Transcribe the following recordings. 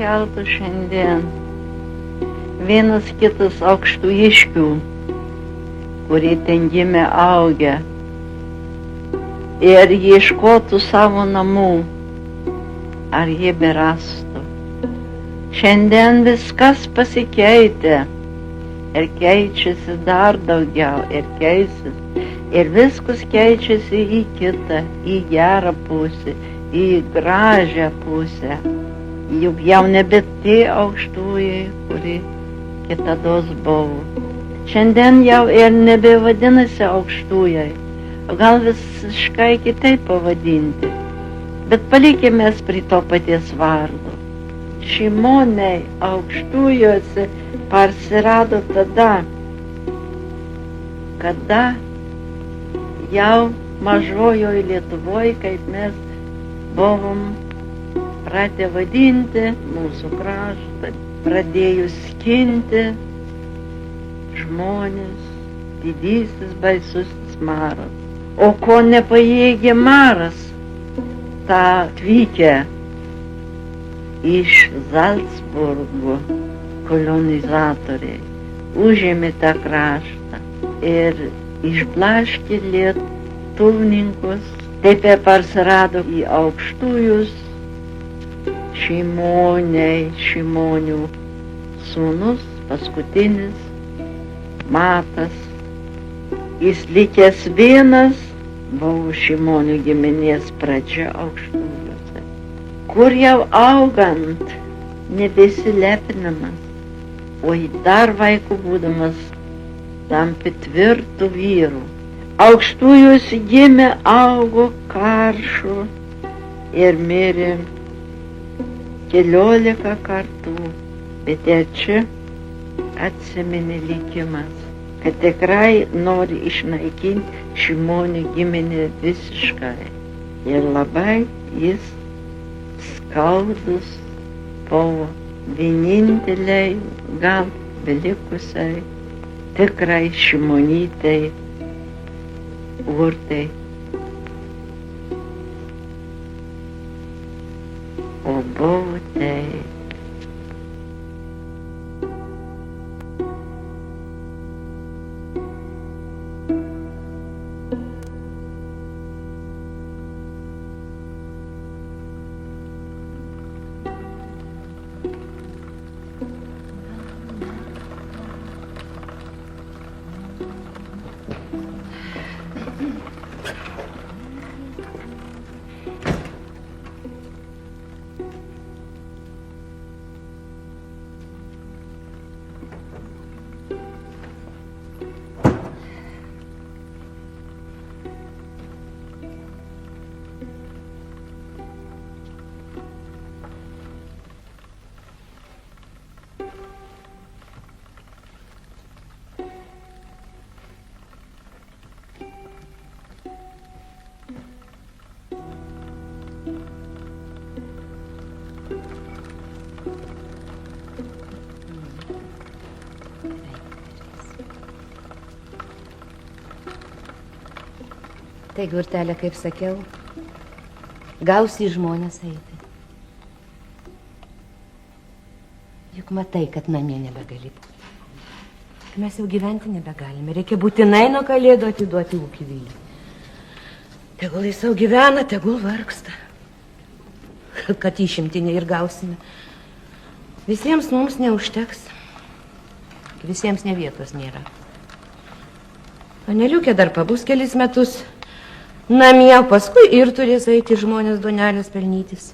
keltų šiandien vienas kitas aukštųjiškių, kurie ten gimė augę ir ieškotų savo namų, ar jie berastų. Šiandien viskas pasikeitė ir keičiasi dar daugiau ir keisis. Ir viskas keičiasi į kitą, į gerą pusę, į gražią pusę. Juk jau nebe tie aukštųjai, kurie kitados buvo. Šiandien jau ir nebevadinasi aukštųjai, o gal visiškai kitaip pavadinti. Bet palikime prie to paties vardo. Šimoniai aukštųjose parsirado tada, kada jau mažojoj Lietuvoj, kaip mes buvom pratę vadinti mūsų kraštą, pradėjo skinti žmonės, didysis baisusis maras. O ko nepajėgė maras, tą atvykę iš Zalcburgo kolonizatoriai užėmė tą kraštą ir išblaškė lietuvininkus. Taip ir parsirado į aukštųjus Šimonių sūnus, paskutinis Matas. Jis likęs vienas, buvo Šimonių giminės pradžia aukštųjuose, kur jau augant nebesilepinamas, o dar vaikų būdamas tampi tvirtų vyrų. Aukštųjus gimė, augo karšu ir mirė 14 kartų, bet ir čia atsiminė likimas, kad tikrai nori išnaikinti Šimonių giminę visiškai. Ir labai jis skaudus buvo vieninteliai, gal belikusiai, tikrai Šimonytei Urtai. O buvo taip. Tai Urtelė, kaip sakiau, gausi žmonės eiti. Juk matai, kad namie nebegali būti. Mes jau gyventi nebegalime. Reikia būtinai nuo Kalėdų atiduoti ūkį Vilnių. Tegul jis savo gyvena, tegul vargsta. Kad išimtinį ir gausime. Visiems mums neužteks. Visiems ne vietos nėra. Aneliukė dar pabus kelis metus namie, paskui ir turės eiti žmonės duonelės pelnytis.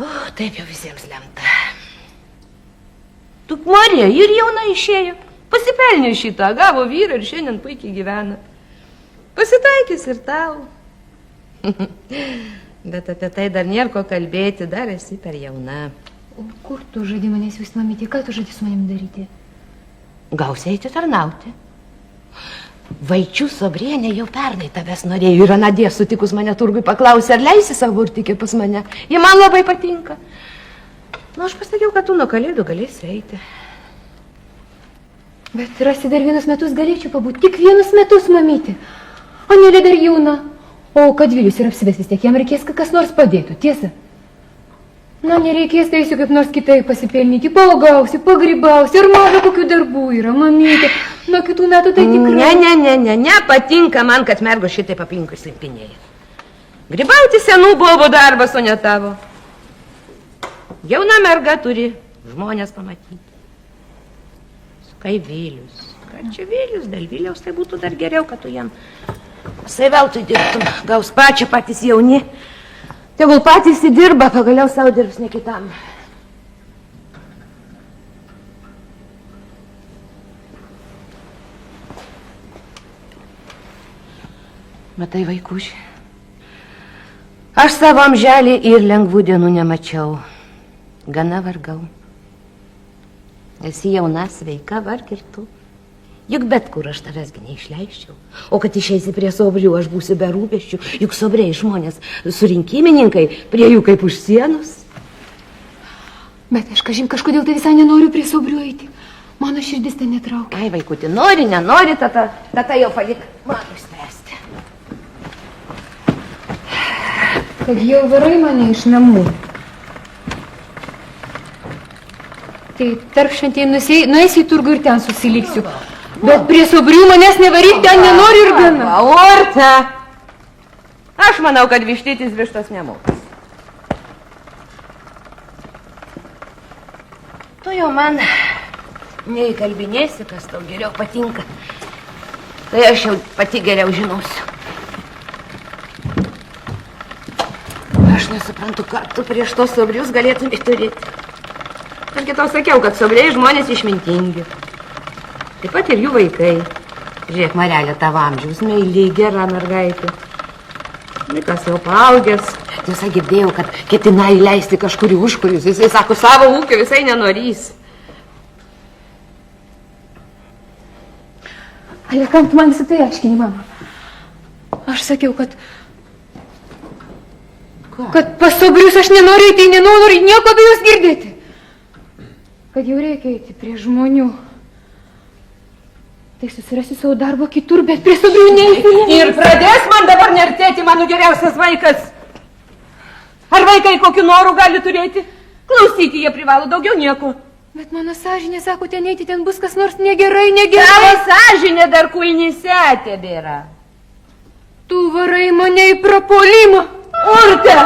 O, taip jau visiems lemta. Tuk Marija ir jauna išėjo. Pasipelnė šitą, gavo vyrą ir šiandien puikiai gyvena. Pasitaikys ir tau. Bet apie tai dar nėra ko kalbėti, dar esi per jauna. O kur tu žadi manęs jūs, mamytė? Ką tu žadi su manim daryti? Gausi eiti tarnauti. Vaičių Sobrienė jau pernai tavęs norėjo ir anadė sutikus mane turgui paklausė, ar leisi savo urtikė pas mane. Ji man labai patinka. Nu, aš pasakiau, kad tu nuo Kalėdų galėsi eiti. Bet rasti dar vienus metus galėčiau pabūti. Tik vienus metus, mamytė. Anelė dar jauna. O Kadvilius ir apsives vis tiek, jam reikės, kad kas nors padėtų, tiesa? Na, nereikės teisiu kaip nors kitaip pasipelnyti. Paugausi, pagrybausi ir maža kokių darbų yra, mamytė. Nuo kitų metų tai tikrai... Nepatinka man, kad mergos šitaip aplinkui slimpinėja. Grybauti senų bobo darbas, o ne tavo. Jauna merga turi žmonės pamatyti. Kai Vilius. Ką čia Vilius, dėl Viliaus tai būtų dar geriau, kad tu jam saiveltui dirbtum. Gaus pačią patys jauni. Tegul patys įdirba, pagaliau savo dirbs, ne kitam. Matai, vaikuši, aš savo amželį ir lengvų dienų nemačiau. Gana vargau. Esi jauna, sveika, varg ir tu. Juk bet kur aš tavęsgi neišleiščiau. O kad išeisi prie sobrių, aš būsiu be rūpesčių. Juk sobriai žmonės, surinkimininkai, prie jų kaip už sienos. Bet aš kažkodėl tai visai nenoriu prie sobrių eiti. Mano širdis ten netraukia. Ai, vaikuti, nori, nenori, tata jau palik man išspręsti. Kad jau varai mane iš namų. Tai tarpšantį nueisi į turgų ir ten susiliksiu. Bet prie sobrių manęs nevaryk, ten nenori ir gana. Orta! Aš manau, kad vištytis vištos nemokas. Tu jau man neįkalbinėsi, kas tau geriau patinka. Tai aš jau pati geriau žinosiu. Aš nesuprantu, ką tu prieš tos sobrius galėtumai turėti. Argi tau sakiau, kad sobriai žmonės išmintingi. Taip pat ir jų vaikai. Žiūrėk, Marelė, tavo amžiaus, meiliai, gera mergaitė. Mikas jau paaugęs. Tiesa, girdėjau, kad ketina įleisti kažkurį užkurius. Jisai sako, savo ūkio visai nenorys. Ale, kam tu man visą tai aiškini, mama? Aš sakiau, kad... Kad pas sobrius aš nenoriu eiti, nenoriu nieko apie juos girdėti. Kad jau reikia eiti prie žmonių. Tai susirasiu savo darbo kitur, bet prie sobrių neįti. Ir pradės man dabar nertėti mano geriausias vaikas. Ar vaikai kokiu noru gali turėti? Klausyti jie privalo, daugiau nieko. Bet mano sąžinė sako, ten eiti, ten bus kas nors negerai, negerai. Tavo sąžinė dar kulnyse tebėra. Tu varai mane į prapuolimą. Urte!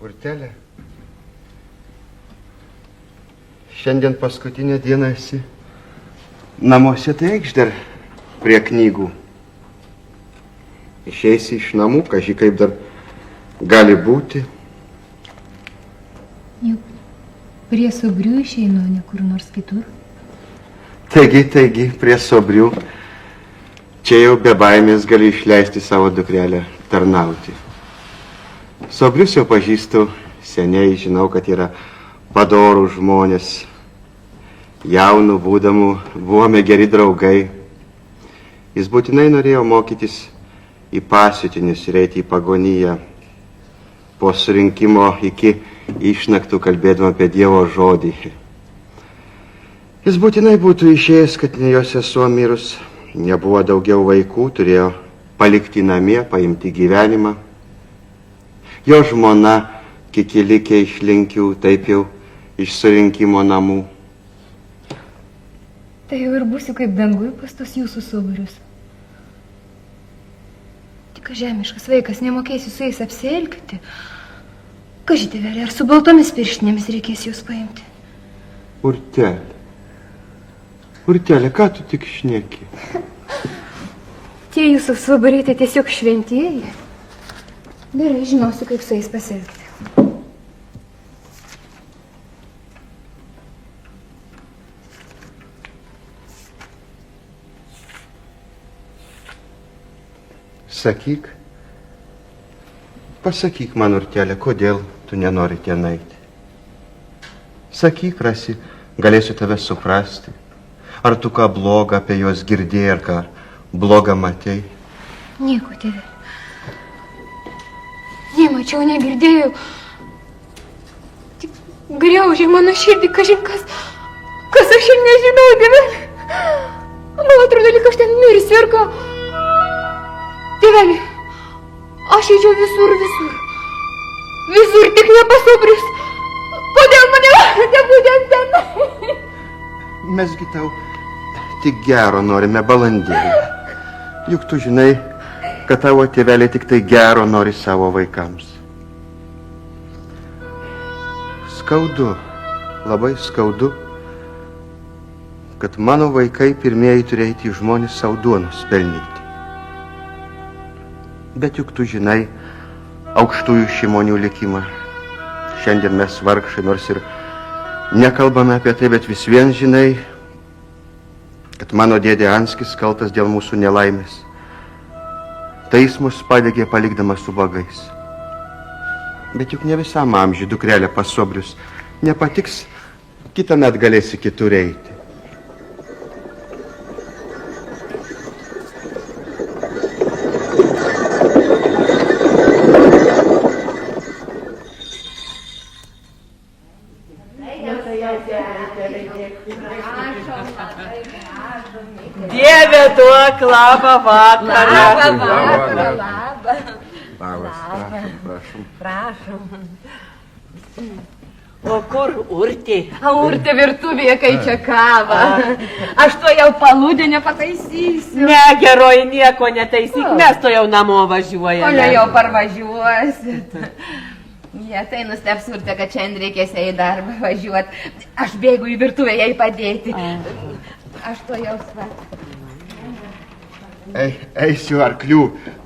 Urtelė, šiandien paskutinę dieną esi namuose, tai eikš dar prie knygų. Išeisi iš namų, kaži kaip dar gali būti. Juk prie Sobrių išeinu, ne kur nors kitur. Taigi, prie Sobrių. Čia jau be baimės gali išleisti savo dukrelę tarnauti. Sobrius jau pažįstu seniai, žinau, kad yra padorų žmonės. Jaunų būdamų buvome geri draugai. Jis būtinai norėjo mokytis į pasiutinius ir eiti į pagoniją. Po surinkimo iki išnaktų kalbėdama apie Dievo žodį. Jis būtinai būtų išėjęs, kad ne jo sesuo mirus. Nebuvo daugiau vaikų, turėjo palikti namie, paimti gyvenimą. Jo žmona kikilikė iš Linkių, taip jau iš surinkimo namų. Tai jau ir būsiu kaip dangui pas tos jūsų Sobrius. Tik žemiškas vaikas, nemokėsiu su jais apsielgti. Kaži, tėvelė, ar su baltomis pirštinėmis reikės jūs paimti? Urtelė, ką tu tik šneki? Tie jūsų Sobriai tai tiesiog šventieji. Gerai, žinosiu, kaip su jais pasielgti. Pasakyk man, Urtelė, kodėl tu nenori ten eiti? Sakyk, Rasi, galėsiu tave suprasti. Ar tu ką blogą apie juos girdėjai, ar ką blogą matei? Nieko, tėvelė. Nemačiau, negirdėjau. Tik griaužė mano širdį, kažin kas aš ir nežinau, tėvelė. Man atrodo, lyg aš ten mirsiu ir ką. Tėvelė, aš eidžiau visur. Visur, tik ne pas Sobrius. Kodėl mane vedė būtent ten? Mesgi tau tik gero norime, balandėlį. Juk tu žinai, kad tavo tėvelė tik tai gero nori savo vaikams. Skaudu, labai skaudu, kad mano vaikai pirmieji turėti į žmonės savo duonos pelnyti. Bet juk tu žinai aukštųjų šeimonių likimą. Šiandien mes vargšai, nors ir nekalbame apie tai, bet vis vien žinai, kad mano dėdė Anskis kaltas dėl mūsų nelaimės. Tai jis mus padegė palikdamas su bagais. Bet juk ne visam amžiui dukrelė pas Sobrius nepatiks, kitąmet galėsi kitur eiti. Dieve, duok labą vakarą. Prašom. O kur Urtė? Urtė virtuvėje kaičia kavą. Aš to jau palūdinę pataisysiu. Ne, geroji, nieko netaisyk, mes to jau namo važiuojame. O ne jau parvažiuosit. Jie tai nusteps Urtė, kad šiandien reikės į darbą važiuoti. Aš bėgu į virtuvę jai padėti. Aš to jau svat. Eisiu arklių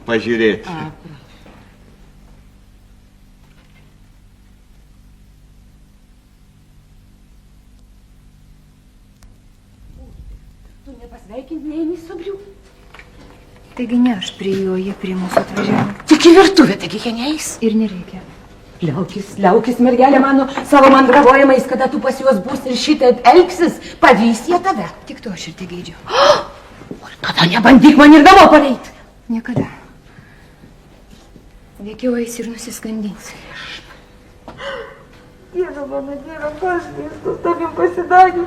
pažiūrėti. Tu nepasveikint neini Sobrių? Taigi ne aš prie jo, jie prie mūsų atvažiavo. Tik į virtuvę, taigi jie neis. Ir nereikia. Liaukis, mergelė mano, savo mandravojimais, kada tu pas juos bus ir šitaip elgsis, pavys jie tave. Tik to aš ir te geidžiu. Kada nebandyk man ir namo pareiti. Niekada. Veikiau eisi ir nusiskandinsi. Dieve mano, Dieve, kas jis su tavim pasidarė?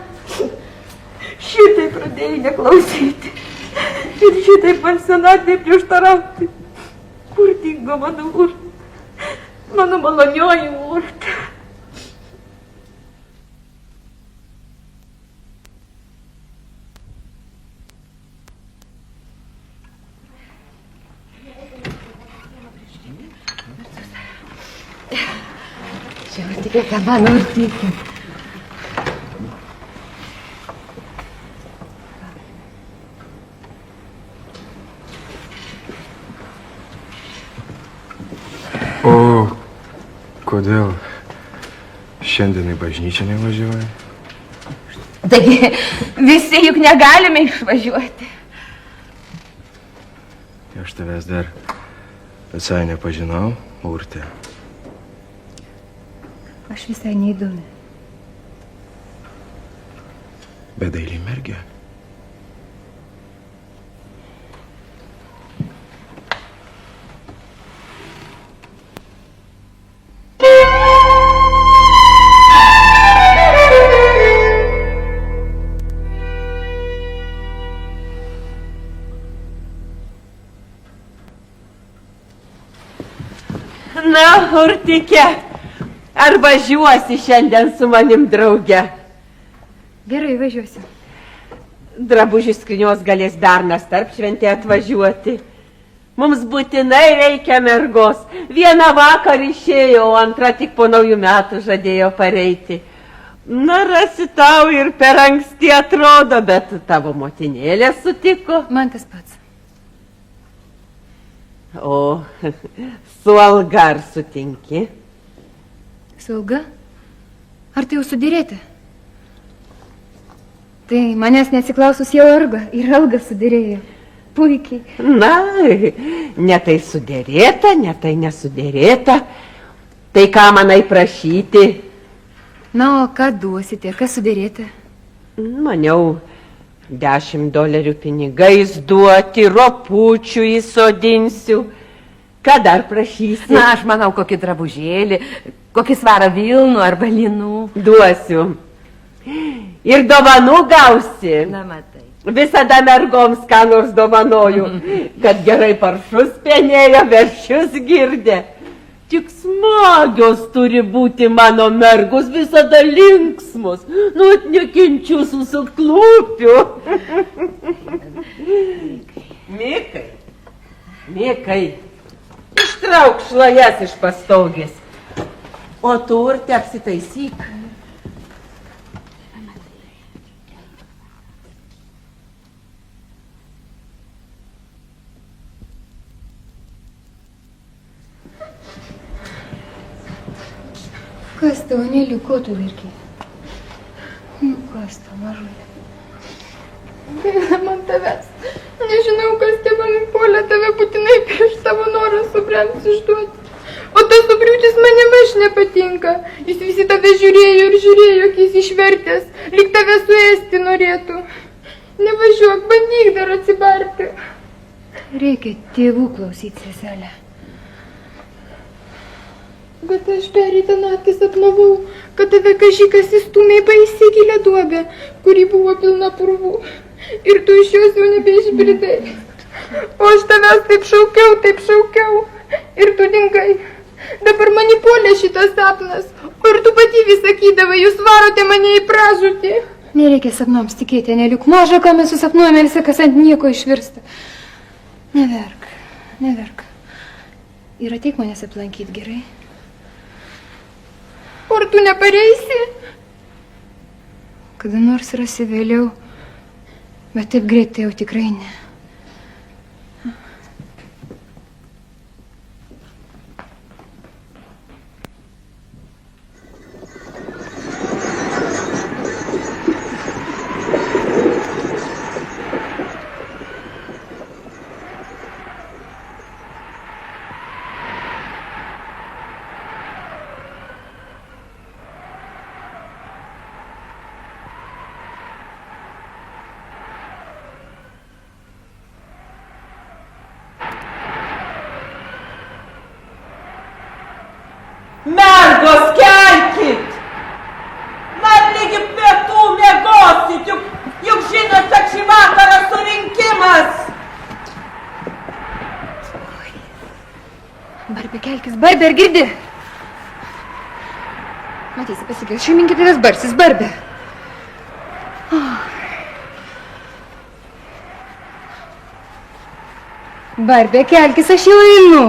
Šitai pradėjai neklausyti. Ir šitai man senatvė prieštarauti. Kur dingo mano Urtė? Mano malonioji Urtė. Urtė, Urtikė, ką mano Urtikė. O kodėl šiandien į bažnyčią nevažiuoji? Taigi, visi juk negalime išvažiuoti. Aš tavęs dar visai nepažinau, Urtė. Aš visai neįdomi. Bet daili mergė. Na, Urtikė, ar važiuosi šiandien su manim drauge? Gerai, važiuosiu. Drabužių skrynios galės Bernas tarp šventė atvažiuoti. Mums būtinai reikia mergos. Vieną vakar išėjo, o antrą tik po naujų metų žadėjo pareiti. Na, rasi tau ir per anksti atrodo, bet tavo motinėlė sutiko. Man tas pats. O, su alga ar sutinki? Su alga? Ar tai jau sudėrėti? Tai manęs neatsiklausus jau ir alga sudėrėjo. Puikiai. Na, ne tai sudėrėta, ne tai nesudėrėta. Tai ką manai prašyti? Na, o ką duosite, kas sudėrėti? Maniau, $10 pinigais duoti, ropučių įsodinsiu. Ką dar prašysi? Na, aš manau, kokį drabužėlį, kokį svarą vilnų arba linų. Duosiu. Ir dovanų gausi. Na, matai. Visada mergoms ką nors dovanoju, kad gerai paršus penėjo, veršius girdė. Tik smagios turi būti mano mergos, visada linksmos. Nu, nekenčiu susuklūpiu. Mikai, ištrauk šlajas iš pastogės. O tu, Urtė, apsitaisyk. Kas tau, Aneliu, ko tu verki? Nu, kas tau, mažulė? Gaila man tavęs. Nežinau, kas tėvami puolė tave būtinai prieš tavo norą subrėms išduoti. O tas subriūtis manim aš nepatinka. Jis visi tave žiūrėjo ir žiūrėjo, jis išvertęs, lyg tave suėsti norėtų. Nevažiuok, bandyk dar atsibarti. Reikia tėvų klausyti, seselė. Bet aš pereitą naktį sapnavau, kad tave kažkas įstumė į baisiai gilią duobę, kuri buvo pilna purvų. Ir tu iš jos jau nebeišbridai. O aš tavęs taip šaukiau. Ir tu dingai. Dabar mane puolė šitas sapnas. O ir tu pati vis sakydavai, jūs varote mane į pražūtį. Nereikia sapnoms tikėti, Aneliuk. Maža, ką mes susapnuojame, visi kas ant nieko išvirsta. Neverk. Ir ateik manęs aplankyti, gerai? Ar tu nepareisi? Kada nors rasi vėliau, bet taip greitai jau tikrai ne. Mergos, kelkit! Dar lygi pietų miegosit, juk žinot, kad šį vakarą surinkimas. Barbė, kelkis, Barbė, ar girdi? Matysi, pasikės, šeiminkė tavęs barsis, Barbė. Barbė, kelkis, aš jau einu.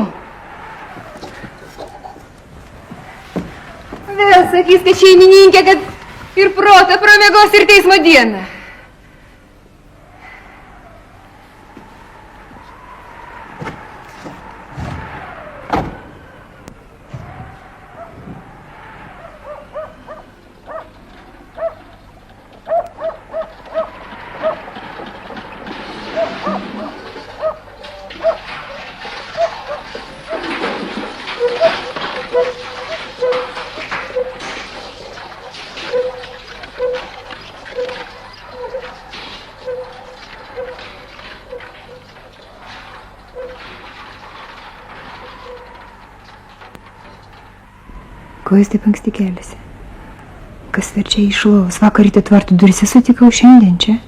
sakys, kad šeimininkė, kad ir protą pramiegos ir teismo dieną. Ko jis taip anksti keliasi? Kas verčia iš lovos? Vakar ryte tvartų durise sutikau, šiandien čia.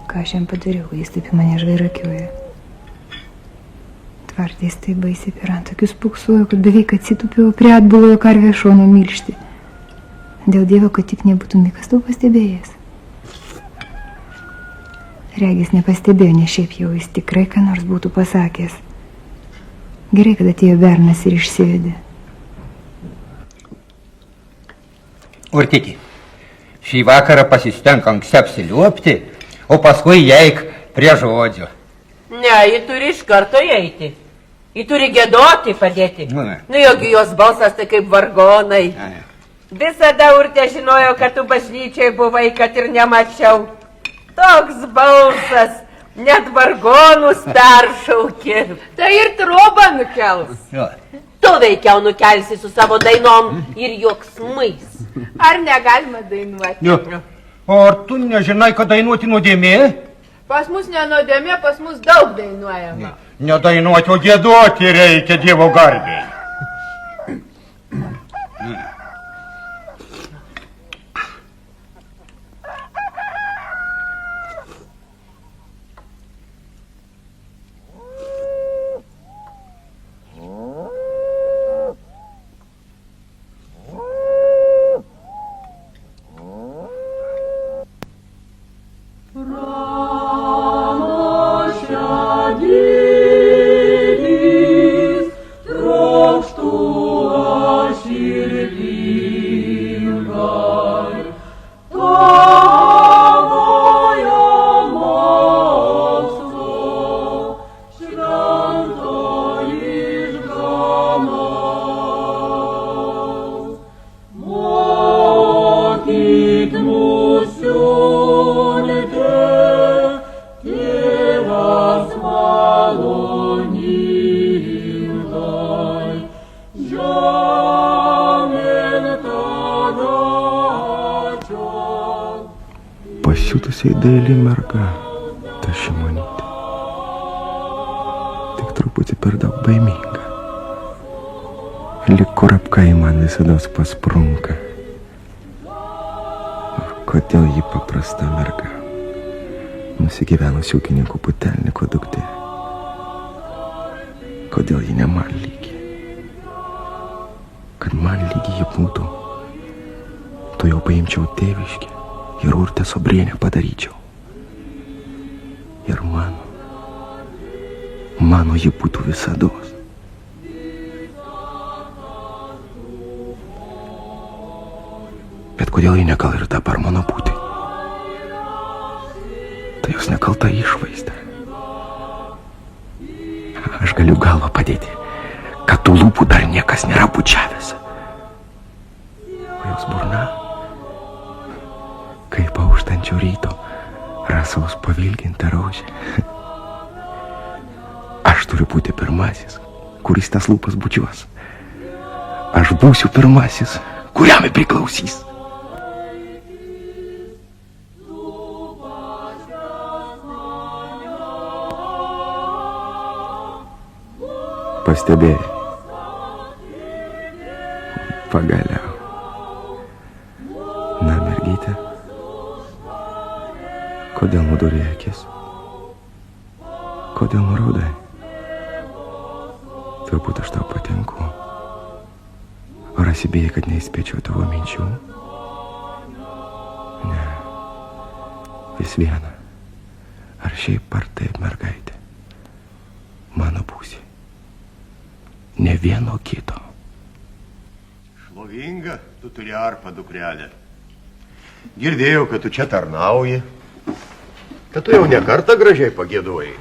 Ką aš jam padariau, jis taip į mane žvairakiuoja. Tvartės taip baisiai per antakius puksuoju, kad beveik atsitupiau prie atbulojo karvė šono milšti. Dėl Dievo, kad tik nebūtų Mikas to pastebėjęs. Regis nepastebėjo, ne šiaip jau jis tikrai ką nors būtų pasakęs. Gerai, kad atėjo bernas ir išsivedė. Urtiki, šį vakarą pasistenk anksti apsiliuopti, o paskui eik prie žodžio. Ne, ji turi iš karto eiti. Ji turi giedoti padėti. Nu, jogi jos balsas tai kaip vargonai. Visada Urtė žinojo, kad tu bažnyčiai buvai, kad ir nemačiau. Toks balsas, net vargonus peršaukė. Tai ir trobą nukels. Tu veikiau nukelsi su savo dainom ir joksmais. Ar negalima dainuoti? O ar tu nežinai, kad dainuoti nuodėmė? Pas mus nenuodėmė, pas mus daug dainuojama. Nedainuoti, o giedoti reikia Dievo garbei. Pasiutusiai daili merga, ta Šimonytė. Tik truputį per daug baiminga. Lyg kurapka į man visados pasprunka. Ir kodėl ji paprasta merga? Nusigyvenusi ūkininkų putelniko duktė. Kodėl ji ne man lygi? Kad man lygi ji būtų, to jau paimčiau tėviškę ir Urtę Sobrienę padaryčiau. Ir mano ji būtų visados. Bet kodėl ji negal ir dabar mano būti? Tai jos nekalta išvaizda. Aš galiu galvą padėti, kad tų lūpų dar niekas nėra bučiavęs. O jos burna, kaip auštančio ryto rasaus pavilginta rožė. Aš turiu būti pirmasis, kuris tas lūpas bučiuos. Aš būsiu pirmasis, kuriam priklausys. pastebėjai. Pagaliau. Na, mergytė, kodėl nudurėjai akis? Kodėl nuraudai? Turbūt aš tau patinku. Ar asibėjai, kad neįspėčiau tavo minčių? Ne. Vis viena. Ar šiaip ar taip, mergaitė? Mano būsi. Ne vieno kito. Šlovinga, tu turi arpą, dukrelė. Girdėjau, kad tu čia tarnauji. Kad tu jau ne kartą gražiai pagėdojai.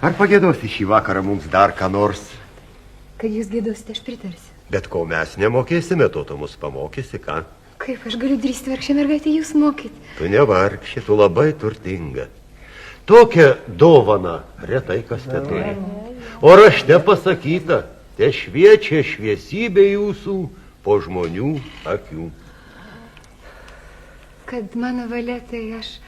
Ar pagėdosi šį vakarą mums dar ką nors? Kad jūs gėdosite, aš pritarsiu. Bet ko mes nemokėsime, to tu mus pamokysi, ką? Kaip aš galiu drįsti vargšę mergaitę jūs mokyti? Tu nevargši, tu labai turtinga. Tokią dovaną retai kas te turi. O rašte pasakyta, te šviečia šviesybė jūsų po žmonių akių. Kad mano valia, tai aš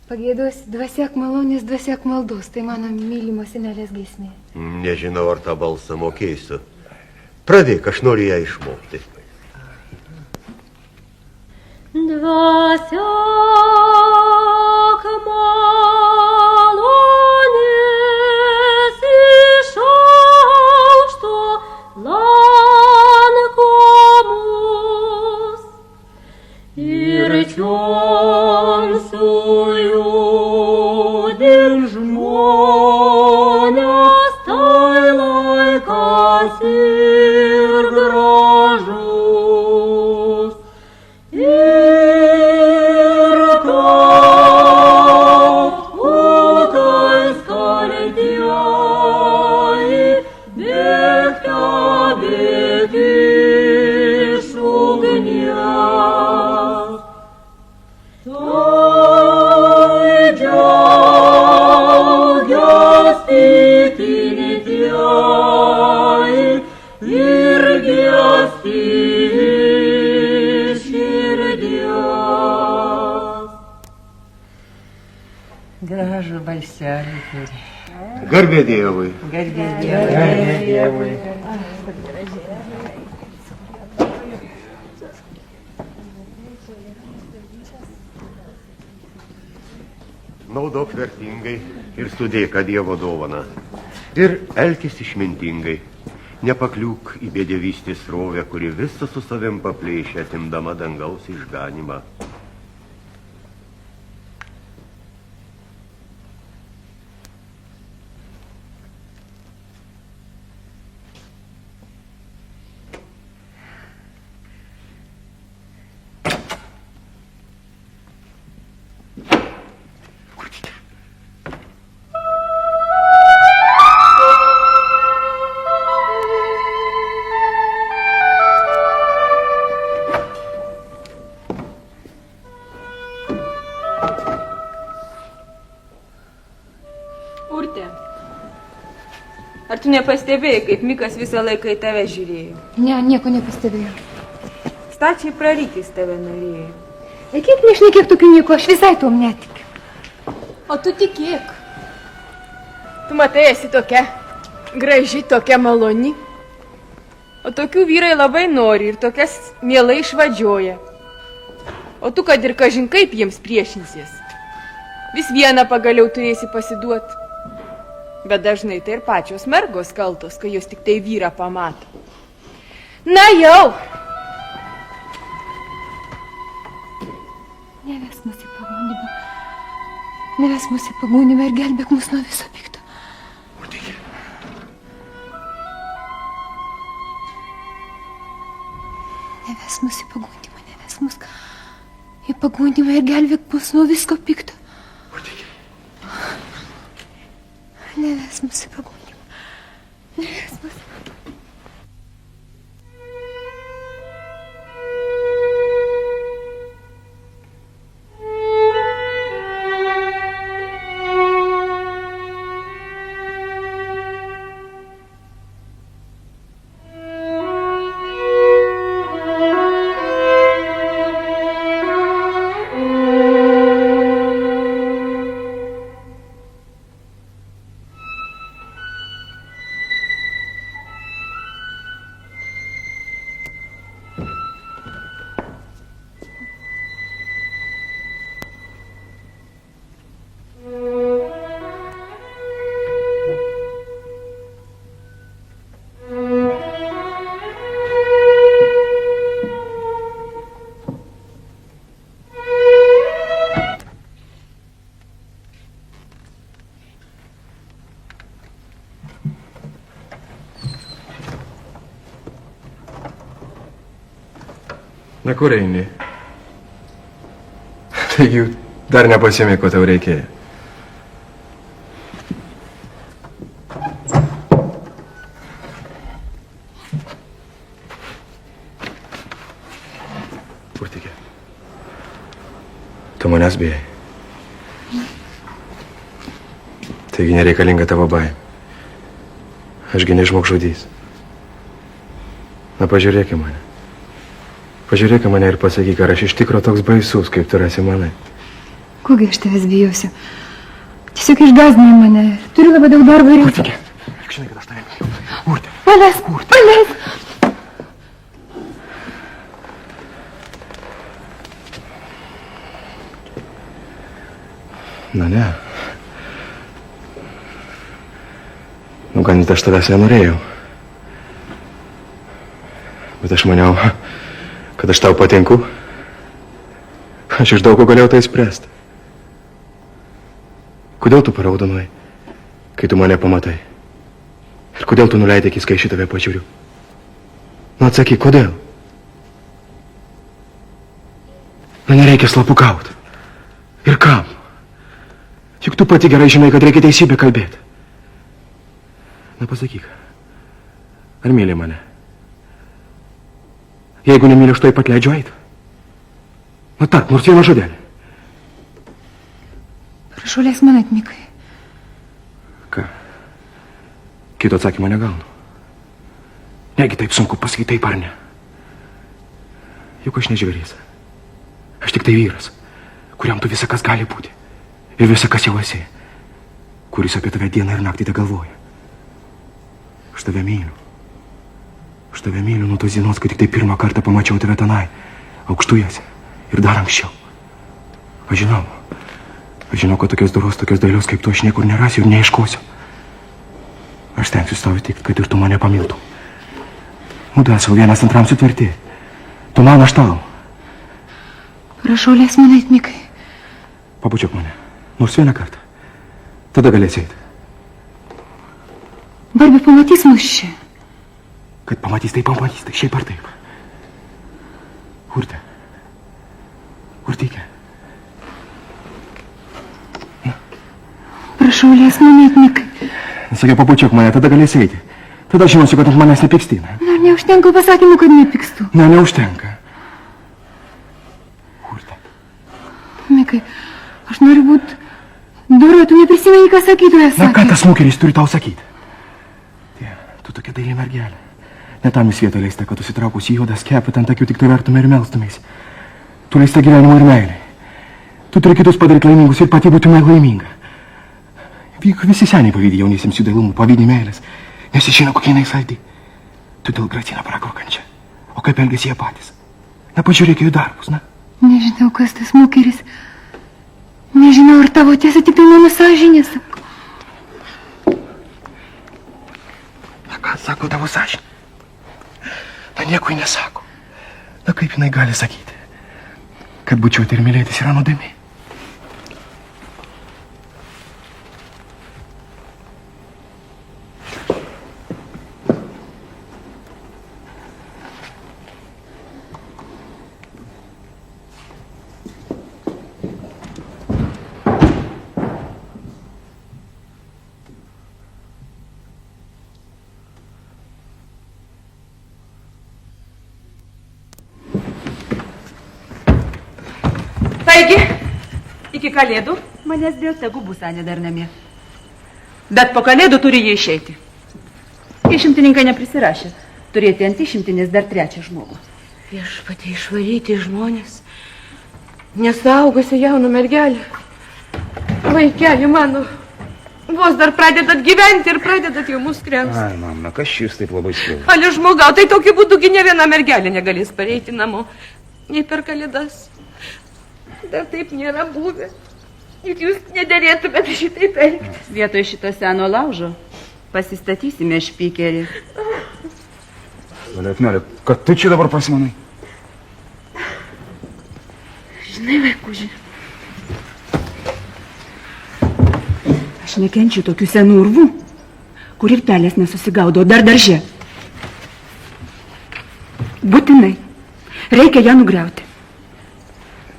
pagėdosiu dvasiak malonės, dvasiak maldos. Tai mano mylimo senelės giesmė. Nežinau, ar tą balsą mokėsiu. Pradėk, aš noriu ją išmokti. Dvasiak malonės iš aukšto lanko mus ir čion sujudin žmones, tai laikas ir gražus. Ir kaupt kulkais kaltieji, bėgta bėg iš ugnies. Tai džiaugias tikintieji ir giesti širdies. Gražų balselį turi. Garbė Dievui. Garbė Dievui. Naudok vertingai ir sudėka Dievo dovaną. Ir elkis išmintingai. Nepakliūk į bedevystės srovę, kuri visą su savim paplėšia, atimdama dangaus išganimą. Urte, ar tu nepastebėjai, kaip Mikas visą laiką į tave žiūrėjo? Ne, nieko nepastebėjau. Stačiai prarytis tave norėjo. Eikit, nešnekėk tokių nieko, aš visai tuom netikiu. O tu tikėk. Tu matai, esi tokia graži, tokia maloni. O tokių vyrai labai nori ir tokias mielai išvadžioja. O tu, kad ir kažin kaip jiems priešinsies. Vis vieną pagaliau turėsi pasiduot. Bet dažnai tai ir pačios mergos kaltos, kai jos tik tai vyrą pamato. Na jau! Neves mus į pagundimą. Neves mus į pagundimą ir gelbėk mus nuo viso pikto. Urtėkė. Neves mus į pagundimą, neves mus į pagundimą ir gelbėk mus nuo visko pikto. Urtėkė. Neves mus į pagundimą. Neves mus į pagundimą. Na kur eini? Taigi dar nepasiėmė, ko tau reikėjo. Kur tikė? Tu manęs bijai. Taigi nereikalinga tavo baimė. Ašgi ne žmogžudys. Na, pažiūrėk į mane. Pažiūrėk į mane ir pasakyk, ar aš iš tikro toks baisus, kaip tu rasi manai. Kogi aš tavęs bijosiu? Tiesiog išgąsdinai mane. Turiu labai daug darbo ir... Urte, juk žinai, kad aš tave myliu. Urte. Paleisk, paleisk. Na ne. Nu, ganyti aš tavęs nenorėjau. Bet aš maniau, kad aš tau patinku. Aš iš daug ko galėjau tai spręsti. Kodėl tu paraudonai, kai tu mane pamatai? Ir kodėl tu nuleidai akis, kai šitave pažiūriu? Nu, atsakyk, kodėl? Na, nereikia slapukauti. Ir kam? Juk tu pati gerai žinai, kad reikia teisybę kalbėti. Na, pasakyk, ar myli mane? Jeigu nemyli, aš tuoj pat leidžiu eiti. Na, tarp, nors vieną žodelį. Prašau, leisk man eit, Mikai. Ką? Kito atsakymą negaunu. Negi taip sunku pasakyti taip ar ne. Juk aš nežvėrys. Aš tik tai vyras, kuriam tu visa kas gali būti. Ir visa kas jau esi. Kuris apie tave dieną ir naktį te galvoja. Aš tave myliu. Aš tave myliu nuo tos dienos, kai tik tai pirmą kartą pamačiau tave tenai, aukštujose ir dar anksčiau. Aš žinau, kad tokios doros, tokios dailios kaip tu aš niekur nerasiu ir neieškosiu. Aš stengsiu tau įtikti, kad ir tu mane pamiltum. Mudu esame vienas antram sutverti. Tu man, aš tau. Prašau, leisk man eit, Mikai. Pabučiok mane, nors vieną kartą. Tada galėsi eiti. Barbi pamatys mus čia. Kad pamatys, tai pamatys, tai šiaip ar taip. Urte. Urtykė. Prašau, leisk man eit, Mikai. Sakiau, pabučiok mane, tada galėsi eiti. Tada žinosiu, kad ant manęs nepykstyna. Na, neužtenka pasakymų, kad nepykstu. Ne, neužtenka. Urte. Mikai, aš noriu būti dura, tu neprisimeni, ką sakytojas sakė. Na, ką tas smukeris turi tau sakyti? Tie, tu tokia daili mergelė. Ne tam jūs vietą leista, kad užsitraukus į juodą skepą, ant akių tik tai vertume ir melstumės. Tu leista gyvenimo ir meilė. Tu turi kitus padaryti laimingus ir pati būtumai laiminga. Vyk visi seniai pavydė jauniesiems jų dailumų, pavydė meilės, nes jis žino, kokia jinai saldi. Todėl grasina pragaro kančia. O kaip elgėsi jie patys? Na, pažiūrėk jų darbus, na. Nežinau, kas tas smukeris. Nežinau, ar tavo tiesa tik tai mano sąžinė sako. Na, ką sako tavo sąžinė? Na, nieko ji nesako. Na, kaip jinai gali sakyti? Kad bučiuoti ir mylėtis yra nuodėmė. Taigi, iki kalėdų manęs dėl tegu bus Anė dar namie. Bet po kalėdų turi jie išeiti. Išimtininkai neprisirašė. Turėti ant išimtinės dar trečią žmogų. Viešpatie, išvaryti žmonės. Nesaugosi jauną mergelę. Vaikeli mano, vos dar pradedat gyventi ir pradedat jau mus kremsti. Ai, mama, kas šis taip labai skriau? Ale žmogau, tai tokiu būdugi ne viena mergelė negalės pareiti namo. Nei per kalėdas. Dar taip nėra buvę. Juk jūs nederėtumėt šitaip elgtis. Vietoj šito seno laužo pasistatysime špikerį. Valėtmelė, kad tu čia dabar pasimanai? Žinai, vaikuži, aš nekenčiu tokių senų urvų, kur ir pelės nesusigaudo dar darže. Būtinai Reikia ją nugriauti.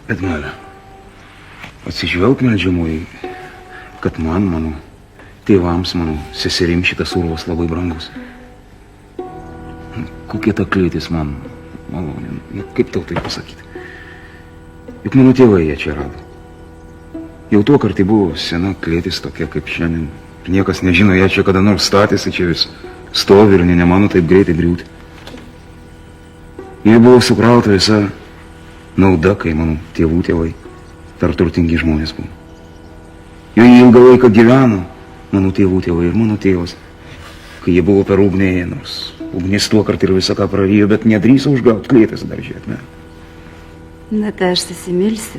Bet Melė, atsižvelg meldžiamoji, kad man, mano tėvams, mano seserim šitas urvas labai brangus. Kokia ta klėtis man malonė, kaip tau tai pasakyti. Juk mano tėvai ją čia rado. Jau tuo kartai buvo sena klėtis tokia kaip šiandien. Niekas nežino, ją čia kada nors statėsi, čia vis stovi ir nemano taip greitai griūti. Jie buvo sukrauta visa nauda, kai mano tėvų tėvai dar turtingi žmonės buvo. Joje ilgą laiką gyveno mano tėvų tėvai ir mano tėvas, kai jie buvo per ugnėje, nors ugnis tuo kartą ir visą ką prarijo, bet nedrįso užgauti klėtis dar žiūrėt. Na tai aš susimilsiu.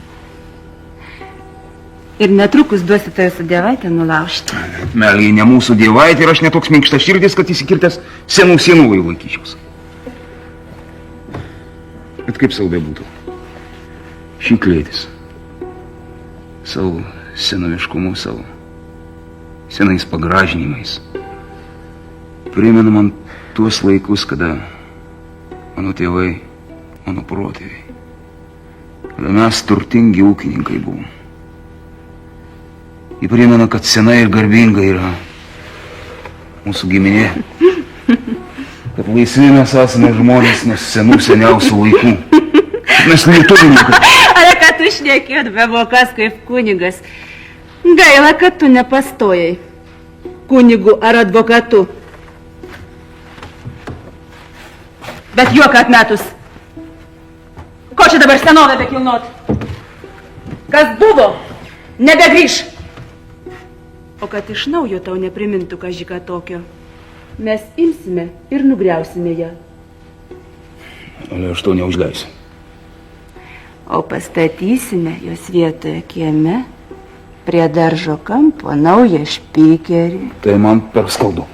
Ir netrukus duosiu tave su dievaitė nulaužti. Melė, ne mūsų dievaitė ir aš netoks minkštas širdis, kad įsikirtęs senų laikyčiaus. Bet kaip savo bebūtų, šį klėtis savo senoviškumu, savo senais pagražinimais primena man tuos laikus, kada mano tėvai, mano protėviai, kada mes turtingi ūkininkai buvom. Ji primena, kad sena ir garbinga yra mūsų giminė, kad laisvi mes esame žmonės nuo senų seniausių laikų. Mes lietuvininkai. Ale ką tu šnekėt, bevokas kaip kunigas. Gaila, kad tu nepastojai kunigu ar advokatu. Bet juoką atmetus. Ko čia dabar senovę bekilnot? Kas buvo, nebegrįš. O kad iš naujo tau neprimintų kažką tokio, mes imsime ir nugriausime ją. Ale aš to neužleisiu. O pastatysime jos vietoje kieme prie daržo kampo naują špikerį. Tai man per skaudu.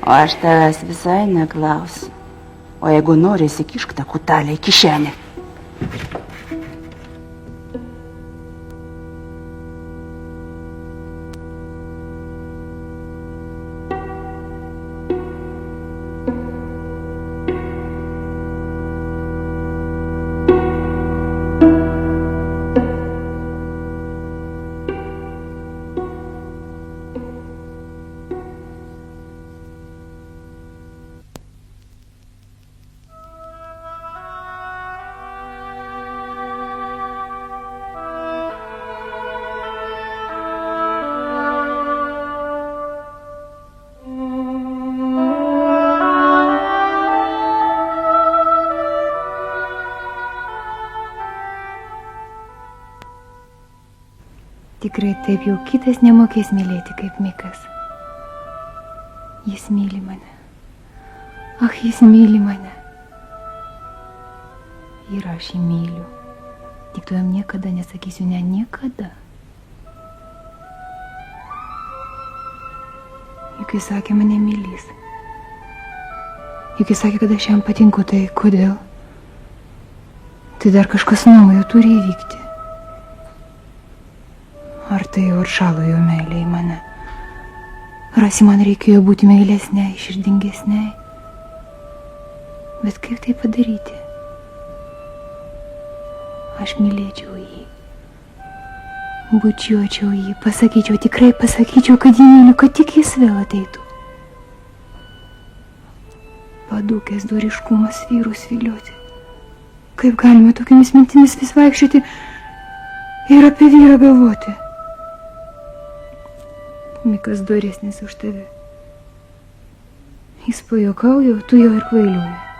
O aš tavęs visai neklausiu. O jeigu nori, įsikišk tą kutelę į kišenę. Tikrai taip jau kitas nemokės mylėti kaip Mikas. Jis myli mane. Ach, jis myli mane. Ir aš jį myliu. Tik tu jam niekada nesakysiu, ne niekada. Juk jis sakė, mane mylys. Juk jis sakė, kad aš jam patinku, tai kodėl? Tai dar kažkas naujo turi įvykti. Ar tai jau atšalo jo meilė į mane? Rasi, man reikėjo būti meilesnei, širdingesnei. Bet kaip tai padaryti? Aš mylėčiau jį. Bučiuočiau jį, pasakyčiau, tikrai pasakyčiau, kad jį myliu, kad tik jis vėl ateitų. Padūkęs doriškumas vyrus vilioti. Kaip galime tokiamis mintimis vis vaikščioti ir apie vyrą galvoti? Mikas doresnis už tave. Jis pajuokauja, tu jau ir kvailiuoji.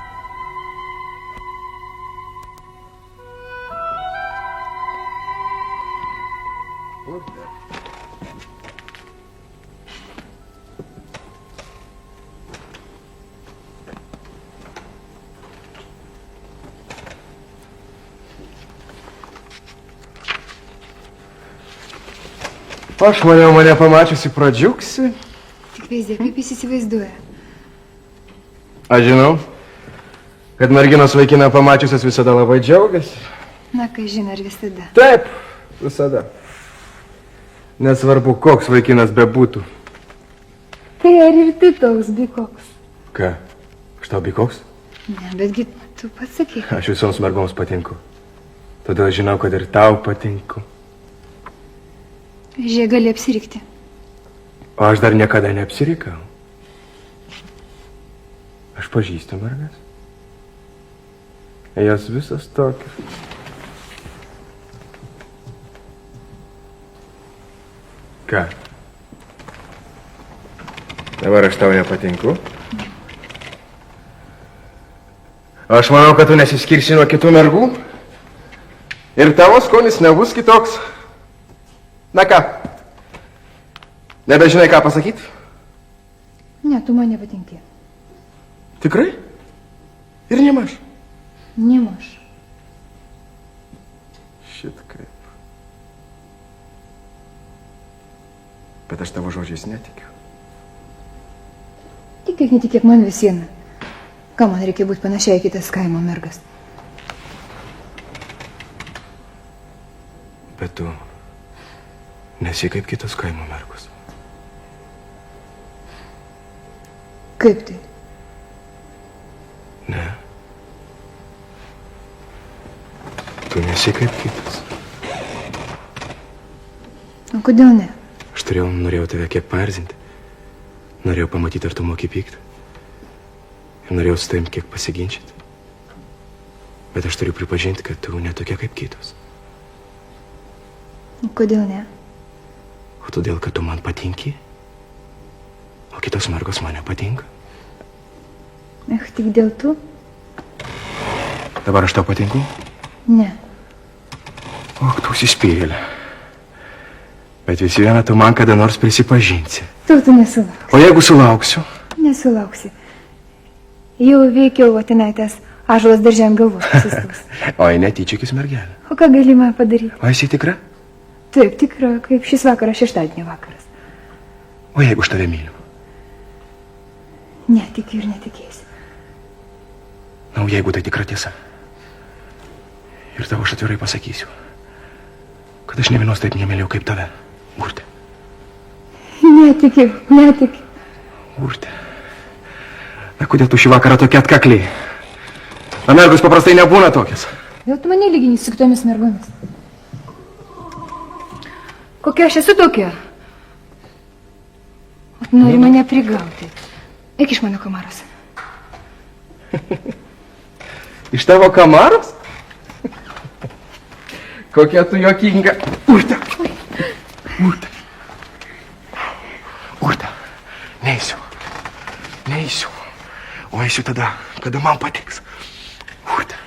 Aš mane pamačiusi pradžiugsi. Tik veizdė, kaip jis įsivaizduoja. Aš žinau, kad merginos vaikiną pamačiusios visada labai džiaugiasi. Na, kai žinai, ar visada. Taip, visada. Nesvarbu, koks vaikinas bebūtų. Tai ar ir tu toks bikoks? Ką? Aš tau bikoks? Ne, betgi Tu pats sakai. Aš visoms mergoms patinku. Todėl žinau, kad ir tau patinku. Žie gali apsirikti. O aš dar niekada neapsirikau. Aš pažįstu mergas. Jos visas tokios. Ką? Dabar aš tau nepatinku? Aš manau, kad tu nesiskirsi nuo kitų mergų. Ir tavo skonis nebus kitoks. Na ką? Nebežinai, ką pasakyti? Ne, tu man nepatinki. Tikrai? Ir nemaž. Nemaž. Šit kaip. Bet aš tavo žodžiais netikiu. Tikėk, netikėk man vis viena. Ką man reikia būti panašiai į kitas kaimo mergas? Bet tu nesi kaip kitos kaimo mergos. Kaip tai? Ne. Tu nesi kaip kitas. O kodėl ne? Aš norėjau tave kiek paerzinti. Norėjau pamatyti, ar tu moki pykti. Ir norėjau su tavim kiek pasiginčyti. Bet aš turiu pripažinti, kad tu netokia kaip kitos. O kodėl ne? O todėl, kad tu man patinki. O kitos mergos man nepatinka. Tik dėl tu? Dabar aš tau patinku? Ne. Och, tu užsispyrėlė. Bet vis viena tu man kada nors prisipažinsi. Tu nesulauksi. O jeigu sulauksiu? Nesulauksi. Jau veikiau atinaitės ąžuolas daržėm galvos pasistus. Oi, netyčiakis mergelė. O ką gali man padaryti? O esi tikra? Taip, tikra, kaip šis vakaras šeštadienio vakaras. O jeigu aš tave myliu? Netikiu ir netikėsi. Na, o jeigu tai tikra tiesa? Ir tavo aš atvirai pasakysiu, kad aš ne vienos taip nemėliau kaip tave. Urte. Netikiu. Urte. Na, kodėl tu šį vakarą tokia atkakliai? Na, mergos paprastai nebūna tokias. Dėl tu mane lygini su kitomis mergomis. Kokia aš esu tokia? O tu nori mane prigauti. Eik iš mano kamaros. Iš tavo kamaros? Kokia tu juokinga. Urte. Neisiu. O eisiu tada, kada man patiks. Urte.